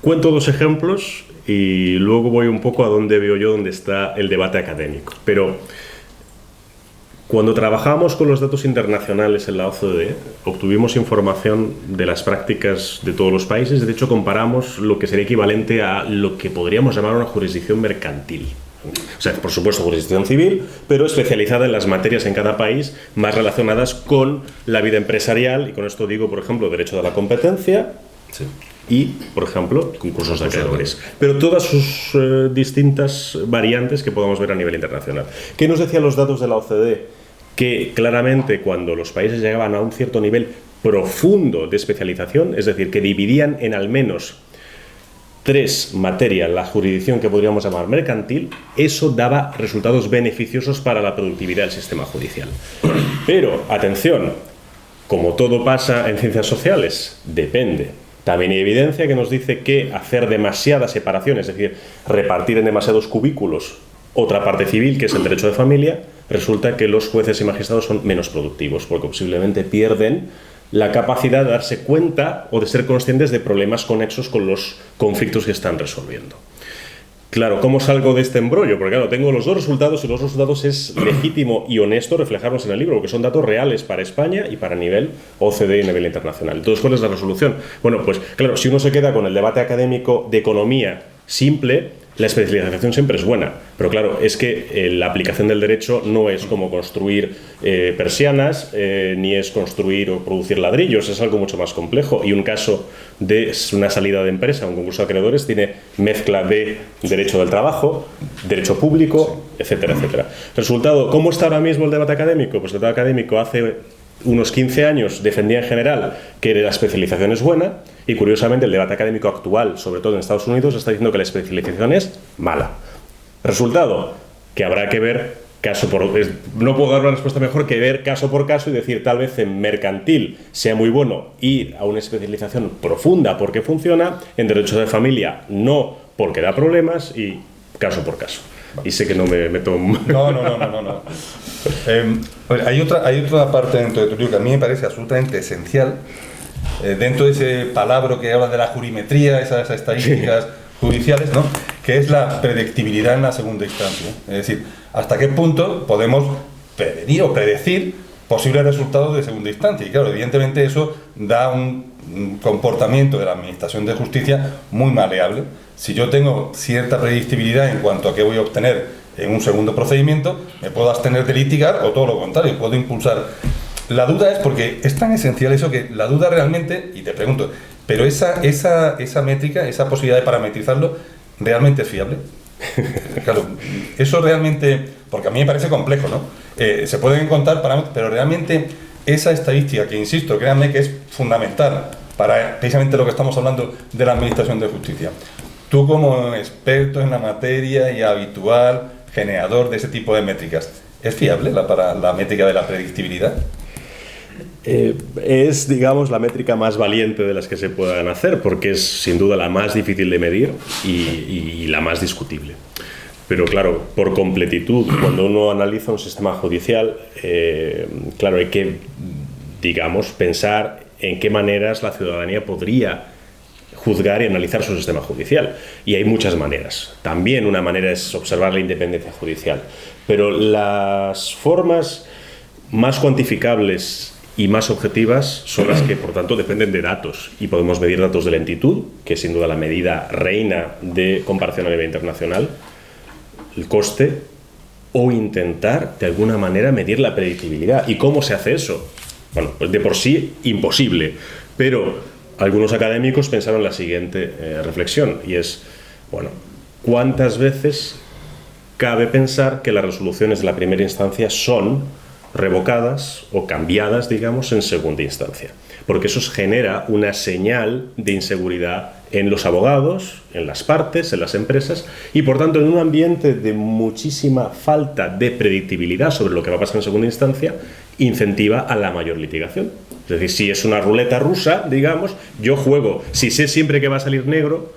Cuento 2 ejemplos y luego voy un poco a dónde veo yo dónde está el debate académico. Pero cuando trabajamos con los datos internacionales en la OCDE, obtuvimos información de las prácticas de todos los países. De hecho, comparamos lo que sería equivalente a lo que podríamos llamar una jurisdicción mercantil. O sea, por supuesto, jurisdicción civil, pero especializada en las materias en cada país más relacionadas con la vida empresarial. Y con esto digo, por ejemplo, derecho de la competencia. Sí. Y, por ejemplo, concursos de acreedores. Pero todas sus distintas variantes que podamos ver a nivel internacional. ¿Qué nos decían los datos de la OCDE? Que claramente cuando los países llegaban a un cierto nivel profundo de especialización, es decir, que dividían en al menos 3 materias la jurisdicción que podríamos llamar mercantil, eso daba resultados beneficiosos para la productividad del sistema judicial. Pero, atención, como todo pasa en ciencias sociales, depende. También hay evidencia que nos dice que hacer demasiada separación, es decir, repartir en demasiados cubículos otra parte civil, que es el derecho de familia, resulta que los jueces y magistrados son menos productivos, porque posiblemente pierden la capacidad de darse cuenta o de ser conscientes de problemas conexos con los conflictos que están resolviendo. Claro, ¿cómo salgo de este embrollo? Porque claro, tengo los 2 resultados y los resultados es legítimo y honesto reflejarlos en el libro, porque son datos reales para España y para nivel OCDE y nivel internacional. Entonces, ¿cuál es la resolución? Bueno, pues claro, si uno se queda con el debate académico de economía simple, la especialización siempre es buena. Pero claro, es que la aplicación del derecho no es como construir persianas, ni es construir o producir ladrillos, es algo mucho más complejo. Y un caso de una salida de empresa, un concurso de acreedores, tiene mezcla de derecho del trabajo, derecho público, etcétera, etcétera. Resultado, ¿cómo está ahora mismo el debate académico? Pues el debate académico hace unos 15 años defendía en general que la especialización es buena, y curiosamente el debate académico actual, sobre todo en Estados Unidos, está diciendo que la especialización es mala. Resultado, que habrá que ver caso por... No puedo dar una respuesta mejor que ver caso por caso y decir, tal vez en mercantil sea muy bueno ir a una especialización profunda porque funciona, en derecho de familia no, porque da problemas, y caso por caso. Y sé que no me meto... No. Hay otra parte dentro de tu libro que a mí me parece absolutamente esencial, dentro de ese palabra que habla de la jurimetría, esas estadísticas judiciales, ¿no? Que es la predictibilidad en la segunda instancia. Es decir, hasta qué punto podemos prevenir o predecir posibles resultados de segunda instancia. Y claro, evidentemente eso da un comportamiento de la Administración de Justicia muy maleable. Si yo tengo cierta predictibilidad en cuanto a qué voy a obtener en un segundo procedimiento, me puedo abstener de litigar, o todo lo contrario, puedo impulsar. La duda es, porque es tan esencial eso, que la duda realmente, y te pregunto, pero esa métrica, esa posibilidad de parametrizarlo, ¿realmente es fiable? Claro, eso realmente, porque a mí me parece complejo, ¿no? Se pueden encontrar parámetros, pero realmente esa estadística, que insisto, créanme que es fundamental para precisamente lo que estamos hablando de la Administración de Justicia. Tú, como experto en la materia y habitual generador de ese tipo de métricas, ¿es fiable la métrica de la predictibilidad? Es, digamos, la métrica más valiente de las que se puedan hacer, porque es sin duda la más difícil de medir y la más discutible. Pero claro, por completitud, cuando uno analiza un sistema judicial, claro, hay que, digamos, pensar en qué maneras la ciudadanía podría juzgar y analizar su sistema judicial. Y hay muchas maneras. También una manera es observar la independencia judicial. Pero las formas más cuantificables y más objetivas son las que, por tanto, dependen de datos. Y podemos medir datos de lentitud, que es sin duda la medida reina de comparación a nivel internacional, el coste, o intentar, de alguna manera, medir la predictibilidad. ¿Y cómo se hace eso? Bueno, pues de por sí, imposible. Pero algunos académicos pensaron la siguiente reflexión, y es, bueno, ¿cuántas veces cabe pensar que las resoluciones de la primera instancia son revocadas o cambiadas, digamos, en segunda instancia? Porque eso genera una señal de inseguridad en los abogados, en las partes, en las empresas, y por tanto en un ambiente de muchísima falta de predictibilidad sobre lo que va a pasar en segunda instancia, incentiva a la mayor litigación. Es decir, si es una ruleta rusa, digamos, yo juego, si sé siempre que va a salir negro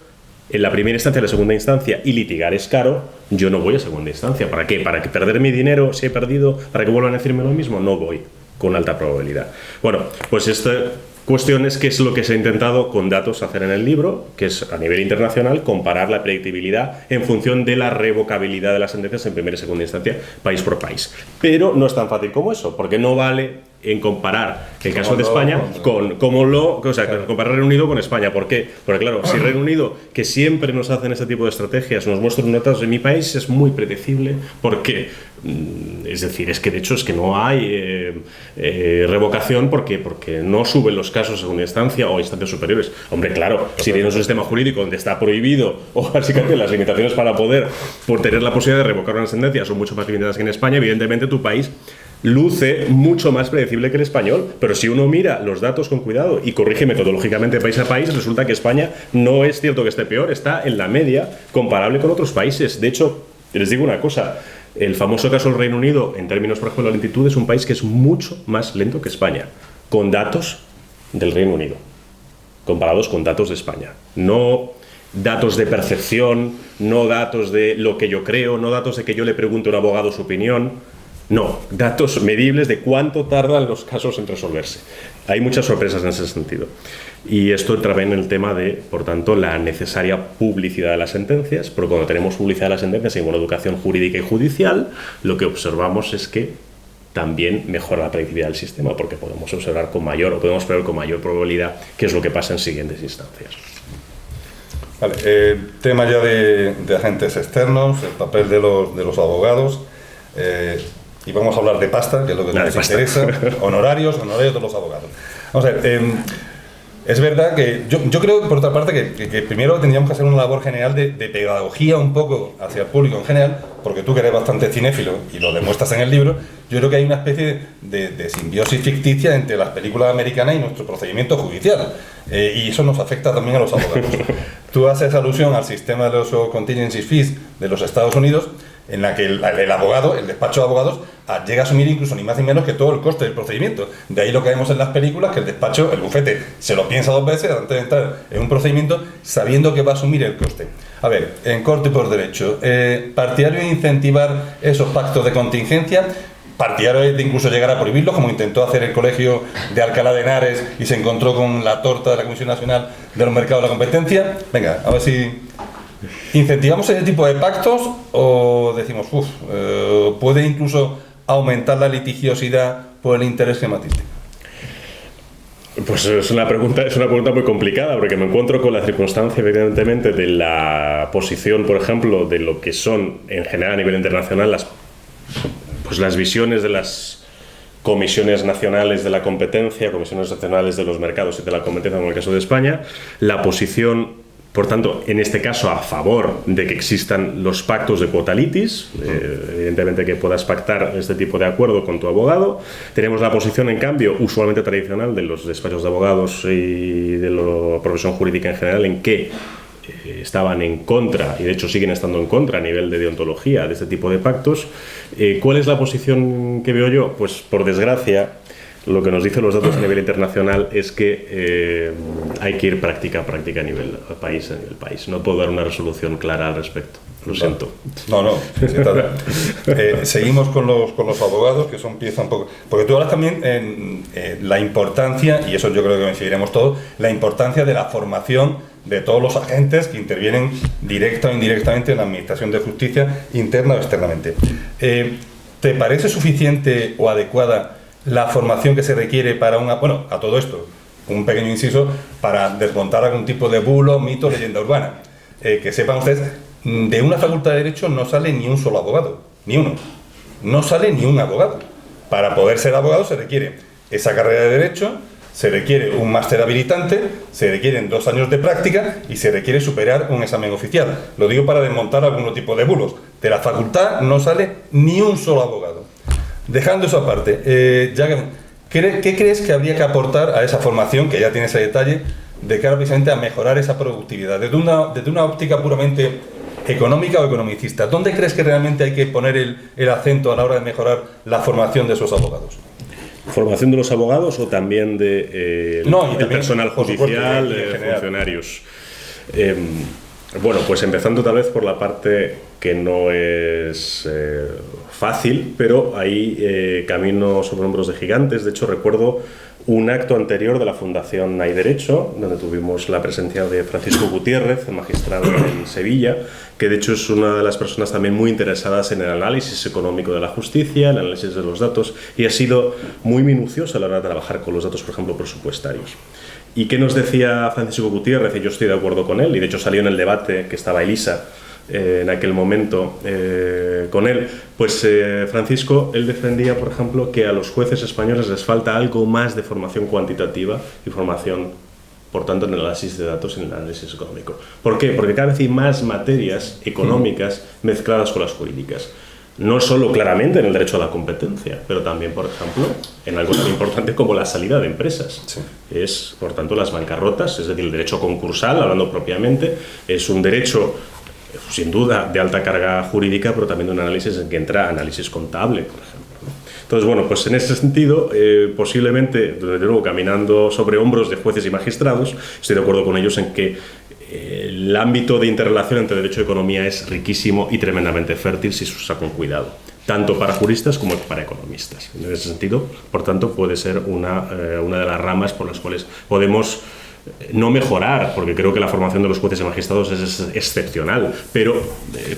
en la primera instancia, en la segunda instancia, y litigar es caro, yo no voy a segunda instancia. ¿Para qué? ¿Para que perder mi dinero si he perdido? ¿Para que vuelvan a decirme lo mismo? No voy, con alta probabilidad. Bueno, pues esta cuestión es que es lo que se ha intentado con datos hacer en el libro, que es a nivel internacional comparar la predictibilidad en función de la revocabilidad de las sentencias en primera y segunda instancia, país por país. Pero no es tan fácil como eso, porque no vale en comparar el caso de España comparar Reino Unido con España. ¿Por qué? Porque claro, si Reino Unido, que siempre nos hacen este tipo de estrategias, nos muestra notas, en mi país es muy predecible, porque es decir, es que de hecho es que no hay revocación porque no suben los casos a segunda instancia o a instancias superiores. Hombre, claro, si tienes un sistema jurídico donde está prohibido, o básicamente las limitaciones para poder por tener la posibilidad de revocar una sentencia son mucho más limitadas que en España, evidentemente tu país luce mucho más predecible que el español. Pero si uno mira los datos con cuidado y corrige metodológicamente país a país, resulta que España no es cierto que esté peor, está en la media comparable con otros países. De hecho, les digo una cosa, el famoso caso del Reino Unido, en términos, por ejemplo, de lentitud, es un país que es mucho más lento que España, con datos del Reino Unido, comparados con datos de España. No datos de percepción, no datos de lo que yo creo, no datos de que yo le pregunte a un abogado su opinión. No, datos medibles de cuánto tardan los casos en resolverse. Hay muchas sorpresas en ese sentido. Y esto entra en el tema de, por tanto, la necesaria publicidad de las sentencias, pero cuando tenemos publicidad de las sentencias y una educación jurídica y judicial, lo que observamos es que también mejora la predictibilidad del sistema, porque podemos prever con mayor probabilidad qué es lo que pasa en siguientes instancias. Vale, tema ya de agentes externos, el papel de los abogados, y vamos a hablar de pasta, que es lo que nos interesa, honorarios de los abogados. Vamos a ver, es verdad que yo creo, por otra parte, que primero tendríamos que hacer una labor general de pedagogía un poco hacia el público en general, porque tú que eres bastante cinéfilo y lo demuestras en el libro. Yo creo que hay una especie de simbiosis ficticia entre las películas americanas y nuestro procedimiento judicial, y eso nos afecta también a los abogados. Tú haces alusión al sistema de los contingency fees de los Estados Unidos, en la que el abogado, el despacho de abogados, llega a asumir incluso ni más ni menos que todo el coste del procedimiento. De ahí lo que vemos en las películas, que el despacho, el bufete, se lo piensa 2 veces antes de entrar en un procedimiento, sabiendo que va a asumir el coste. A ver, en corte por derecho, partidario de incentivar esos pactos de contingencia, partidario de incluso llegar a prohibirlos, como intentó hacer el Colegio de Alcalá de Henares y se encontró con la torta de la Comisión Nacional de los Mercados de la Competencia. Venga, a ver si ¿incentivamos ese tipo de pactos o decimos, puede incluso aumentar la litigiosidad por el interés que matiste? Pues es una pregunta muy complicada, porque me encuentro con la circunstancia, evidentemente, de la posición, por ejemplo, de lo que son, en general, a nivel internacional, las visiones de las comisiones nacionales de la competencia, comisiones nacionales de los mercados y de la competencia, como en el caso de España, la posición, por tanto, en este caso, a favor de que existan los pactos de quota litis, evidentemente que puedas pactar este tipo de acuerdo con tu abogado. Tenemos la posición, en cambio, usualmente tradicional de los despachos de abogados y de la profesión jurídica en general, en que estaban en contra, y de hecho siguen estando en contra a nivel de deontología, de este tipo de pactos. ¿Cuál es la posición que veo yo? Pues, por desgracia, lo que nos dicen los datos a nivel internacional es que hay que ir práctica a práctica a nivel país. No puedo dar una resolución clara al respecto. Lo siento. No. Seguimos con los abogados, que son pieza un poco... Porque tú hablas también en la importancia, y eso yo creo que coincidiremos todos, la importancia de la formación de todos los agentes que intervienen directa o indirectamente en la administración de justicia, interna o externamente. ¿Te parece suficiente o adecuada la formación que se requiere para a todo esto, un pequeño inciso, para desmontar algún tipo de bulo, mito, leyenda urbana? Que sepan ustedes, de una facultad de Derecho no sale ni un solo abogado, ni uno. No sale ni un abogado. Para poder ser abogado se requiere esa carrera de Derecho, se requiere un máster habilitante, se requieren 2 años de práctica y se requiere superar un examen oficial. Lo digo para desmontar algún tipo de bulos. De la facultad no sale ni un solo abogado. Dejando eso aparte, ¿qué crees que habría que aportar a esa formación, que ya tiene ese detalle, de cara precisamente a mejorar esa productividad? Desde una óptica puramente económica o economicista, ¿dónde crees que realmente hay que poner el acento a la hora de mejorar la formación de esos abogados? ¿Formación de los abogados o también de personal judicial, funcionarios? Bueno, pues empezando tal vez por la parte que no es fácil, pero hay camino sobre hombros de gigantes. De hecho, recuerdo un acto anterior de la Fundación Hay Derecho, donde tuvimos la presencia de Francisco Gutiérrez, magistrado en Sevilla, que de hecho es una de las personas también muy interesadas en el análisis económico de la justicia, el análisis de los datos, y ha sido muy minucioso a la hora de trabajar con los datos, por ejemplo, presupuestarios. ¿Y qué nos decía Francisco Gutiérrez? Y yo estoy de acuerdo con él, y de hecho salió en el debate que estaba Elisa en aquel momento con él. Pues Francisco, él defendía, por ejemplo, que a los jueces españoles les falta algo más de formación cuantitativa y formación, por tanto, en el análisis de datos y en el análisis económico. ¿Por qué? Porque cada vez hay más materias económicas mezcladas con las jurídicas. No solo claramente en el derecho a la competencia, pero también, por ejemplo, en algo tan importante como la salida de empresas. Sí. Es, por tanto, las bancarrotas, es decir, el derecho concursal, hablando propiamente, es un derecho, sin duda, de alta carga jurídica, pero también de un análisis en que entra análisis contable, por ejemplo. Entonces, bueno, pues en ese sentido, posiblemente, desde luego, caminando sobre hombros de jueces y magistrados, estoy de acuerdo con ellos en que el ámbito de interrelación entre derecho y economía es riquísimo y tremendamente fértil si se usa con cuidado, tanto para juristas como para economistas. En ese sentido, por tanto, puede ser una de las ramas por las cuales podemos no mejorar, porque creo que la formación de los jueces y magistrados es excepcional, pero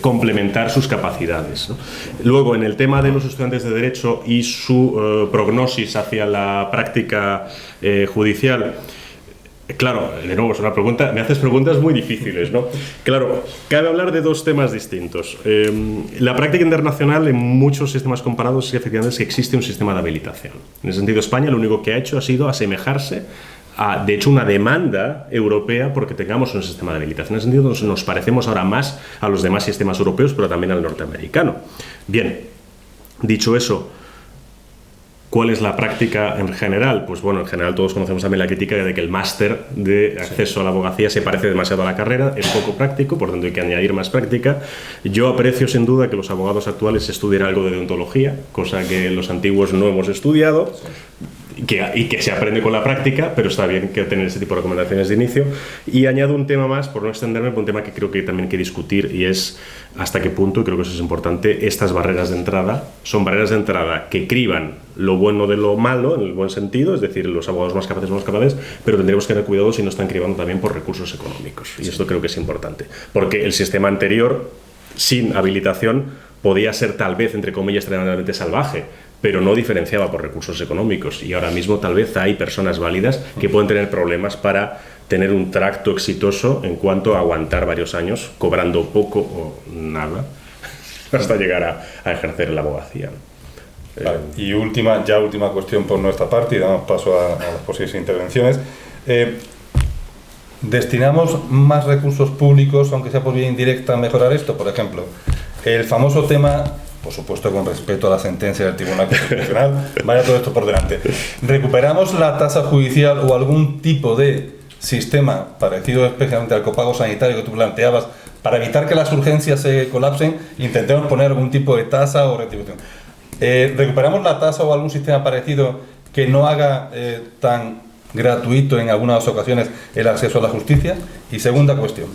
complementar sus capacidades, ¿no? Luego, en el tema de los estudiantes de Derecho y su prognosis hacia la práctica judicial, Claro, de nuevo es una pregunta, me haces preguntas muy difíciles, ¿no? Claro, cabe hablar de dos temas distintos. La práctica internacional en muchos sistemas comparados efectivamente es que existe un sistema de habilitación. En ese sentido, España lo único que ha hecho ha sido asemejarse a, de hecho, una demanda europea porque tengamos un sistema de habilitación. En ese sentido, nos parecemos ahora más a los demás sistemas europeos, pero también al norteamericano. Bien, dicho eso, ¿cuál es la práctica en general? Pues bueno, en general todos conocemos también la crítica de que el máster de acceso a la abogacía se parece demasiado a la carrera, es poco práctico, por tanto hay que añadir más práctica. Yo aprecio sin duda que los abogados actuales estudien algo de deontología, cosa que los antiguos no hemos estudiado. Y que se aprende con la práctica, pero está bien que tener ese tipo de recomendaciones de inicio. Y añado un tema más, por no extenderme, por un tema que creo que también hay que discutir, y es hasta qué punto, y creo que eso es importante, estas barreras de entrada son barreras de entrada que criban lo bueno de lo malo, en el buen sentido, es decir, los abogados más capaces, pero tendremos que tener cuidado si no están cribando también por recursos económicos. Y esto creo que es importante, porque el sistema anterior, sin habilitación, podía ser tal vez, entre comillas, extremadamente salvaje, pero no diferenciaba por recursos económicos, y ahora mismo tal vez hay personas válidas que pueden tener problemas para tener un tracto exitoso en cuanto a aguantar varios años cobrando poco o nada hasta llegar a ejercer la abogacía. Vale. Y última cuestión por nuestra parte, y damos paso a las posibles intervenciones. ¿Destinamos más recursos públicos, aunque sea por vía indirecta, a mejorar esto? Por ejemplo, el famoso tema, por supuesto con respeto a la sentencia del Tribunal Constitucional, vaya todo esto por delante. ¿Recuperamos la tasa judicial o algún tipo de sistema parecido especialmente al copago sanitario que tú planteabas para evitar que las urgencias se colapsen? Intentemos poner algún tipo de tasa o retribución. ¿Recuperamos la tasa o algún sistema parecido que no haga tan gratuito en algunas ocasiones el acceso a la justicia? Y segunda cuestión,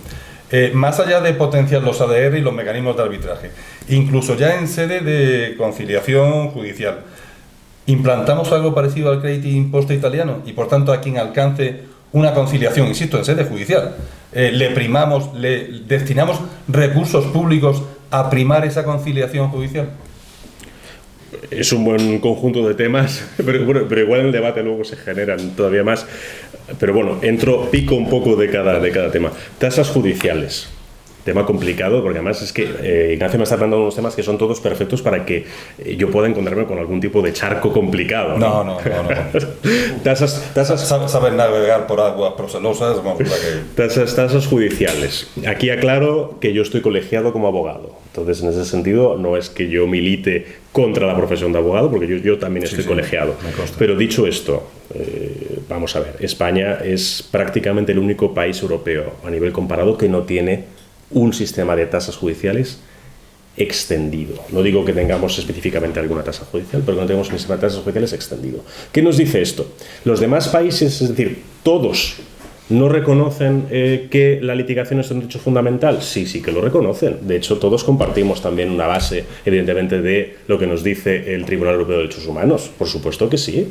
más allá de potenciar los ADR y los mecanismos de arbitraje, incluso ya en sede de conciliación judicial, ¿implantamos algo parecido al crédito imposto italiano y por tanto a quien alcance una conciliación, insisto, en sede judicial, le destinamos recursos públicos a primar esa conciliación judicial? Es un buen conjunto de temas, pero igual en el debate luego se generan todavía más. Pero bueno, pico un poco de cada tema. Tasas judiciales. Tema complicado, porque además es que Ignacio me está hablando de unos temas que son todos perfectos para que yo pueda encontrarme con algún tipo de charco complicado. No. Tasas saber navegar por aguas procelosas. Tasas judiciales. Aquí aclaro que yo estoy colegiado como abogado. Entonces, en ese sentido, no es que yo milite contra la profesión de abogado, porque yo también estoy colegiado. Pero dicho esto, vamos a ver, España es prácticamente el único país europeo a nivel comparado que no tiene un sistema de tasas judiciales extendido. No digo que tengamos específicamente alguna tasa judicial, pero que no tenemos un sistema de tasas judiciales extendido. ¿Qué nos dice esto? Los demás países, es decir, todos, ¿no reconocen que la litigación es un derecho fundamental? Sí que lo reconocen. De hecho, todos compartimos también una base, evidentemente, de lo que nos dice el Tribunal Europeo de Derechos Humanos. Por supuesto que sí.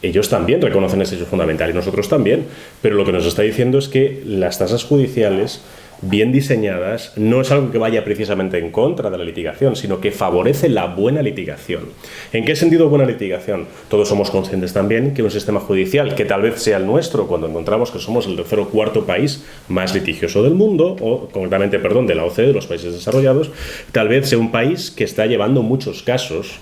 Ellos también reconocen ese derecho fundamental y nosotros también. Pero lo que nos está diciendo es que las tasas judiciales bien diseñadas no es algo que vaya precisamente en contra de la litigación, sino que favorece la buena litigación. ¿En qué sentido buena litigación? Todos somos conscientes también que un sistema judicial, que tal vez sea el nuestro, cuando encontramos que somos el tercer o cuarto país más litigioso del mundo, o concretamente, de la OCDE, de los países desarrollados, tal vez sea un país que está llevando muchos casos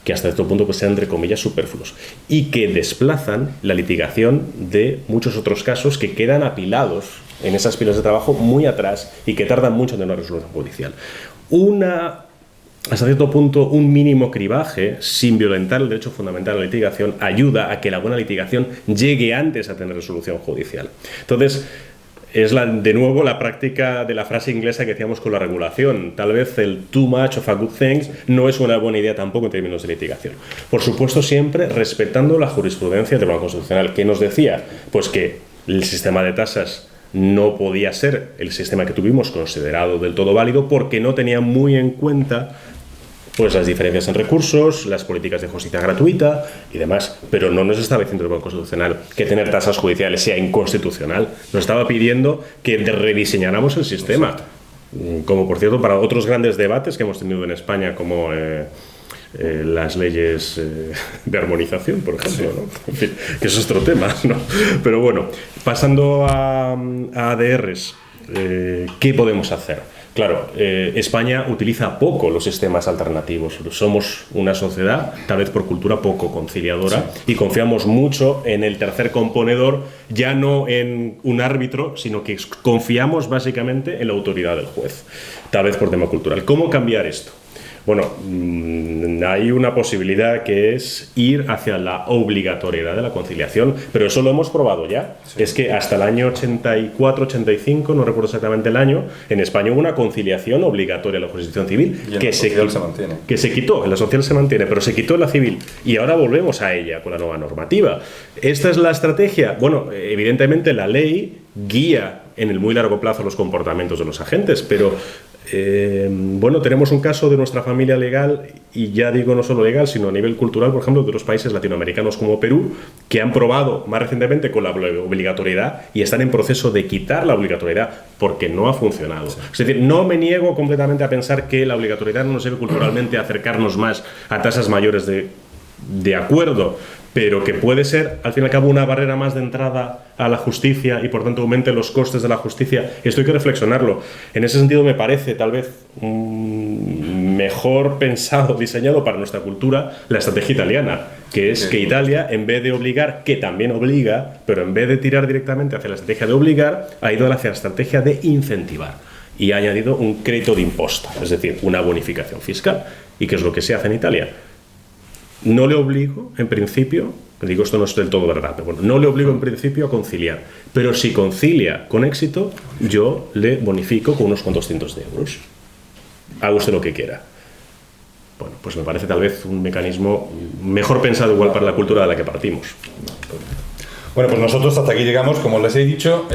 que hasta cierto punto sean, entre comillas, superfluos, y que desplazan la litigación de muchos otros casos que quedan apilados en esas pilas de trabajo muy atrás y que tardan mucho en tener una resolución judicial. Hasta cierto punto, un mínimo cribaje, sin violentar el derecho fundamental a la litigación, ayuda a que la buena litigación llegue antes a tener resolución judicial. Entonces, es de nuevo la práctica de la frase inglesa que decíamos con la regulación. Tal vez el too much of a good thing no es una buena idea tampoco en términos de litigación. Por supuesto, siempre respetando la jurisprudencia del Tribunal Constitucional, que nos decía pues que el sistema de tasas no podía ser el sistema que tuvimos considerado del todo válido porque no tenía muy en cuenta pues las diferencias en recursos, las políticas de justicia gratuita y demás, pero no nos estaba diciendo el Tribunal Constitucional que tener tasas judiciales sea inconstitucional, nos estaba pidiendo que rediseñáramos el sistema, como por cierto para otros grandes debates que hemos tenido en España, como las leyes de armonización, por ejemplo, ¿no? En fin, que eso es otro tema, ¿no? Pero bueno, pasando a ADRs, ¿qué podemos hacer? Claro, España utiliza poco los sistemas alternativos. Somos una sociedad, tal vez por cultura, poco conciliadora, sí, y confiamos mucho en el tercer componedor, ya no en un árbitro, sino que confiamos básicamente en la autoridad del juez, tal vez por tema cultural. ¿Cómo cambiar esto? Bueno, hay una posibilidad que es ir hacia la obligatoriedad de la conciliación, pero eso lo hemos probado ya. Sí. Es que hasta el año 84-85, no recuerdo exactamente el año, en España hubo una conciliación obligatoria en la jurisdicción civil que se quitó, en la social se mantiene, pero se quitó en la civil y ahora volvemos a ella con la nueva normativa. ¿Esta es la estrategia? Bueno, evidentemente la ley guía en el muy largo plazo los comportamientos de los agentes, pero bueno, tenemos un caso de nuestra familia legal, y ya digo no solo legal, sino a nivel cultural, por ejemplo, de los países latinoamericanos como Perú, que han probado más recientemente con la obligatoriedad y están en proceso de quitar la obligatoriedad porque no ha funcionado. Sí. Es decir, no me niego completamente a pensar que la obligatoriedad no nos debe culturalmente acercarnos más a tasas mayores de acuerdo, pero que puede ser, al fin y al cabo, una barrera más de entrada a la justicia y por tanto aumente los costes de la justicia. Esto hay que reflexionarlo. En ese sentido me parece tal vez mejor pensado, diseñado para nuestra cultura, la estrategia italiana, que es que Italia, en vez de obligar, que también obliga, pero en vez de tirar directamente hacia la estrategia de obligar, ha ido hacia la estrategia de incentivar y ha añadido un crédito de imposta, es decir, una bonificación fiscal. ¿Y qué es lo que se hace en Italia? No le obligo, en principio, digo esto no es del todo verdad, pero bueno, no le obligo en principio a conciliar, pero si concilia con éxito, yo le bonifico con unos cuantos cientos de euros. Haga usted lo que quiera. Bueno, pues me parece tal vez un mecanismo mejor pensado igual para la cultura de la que partimos. Bueno, pues nosotros hasta aquí llegamos, como les he dicho,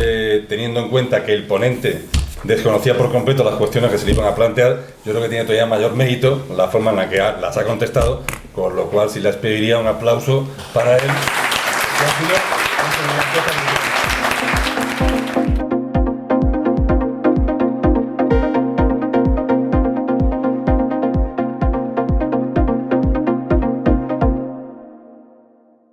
teniendo en cuenta que el ponente desconocía por completo las cuestiones que se le iban a plantear. Yo creo que tiene todavía mayor mérito la forma en la que las ha contestado, con lo cual sí les pediría un aplauso para él.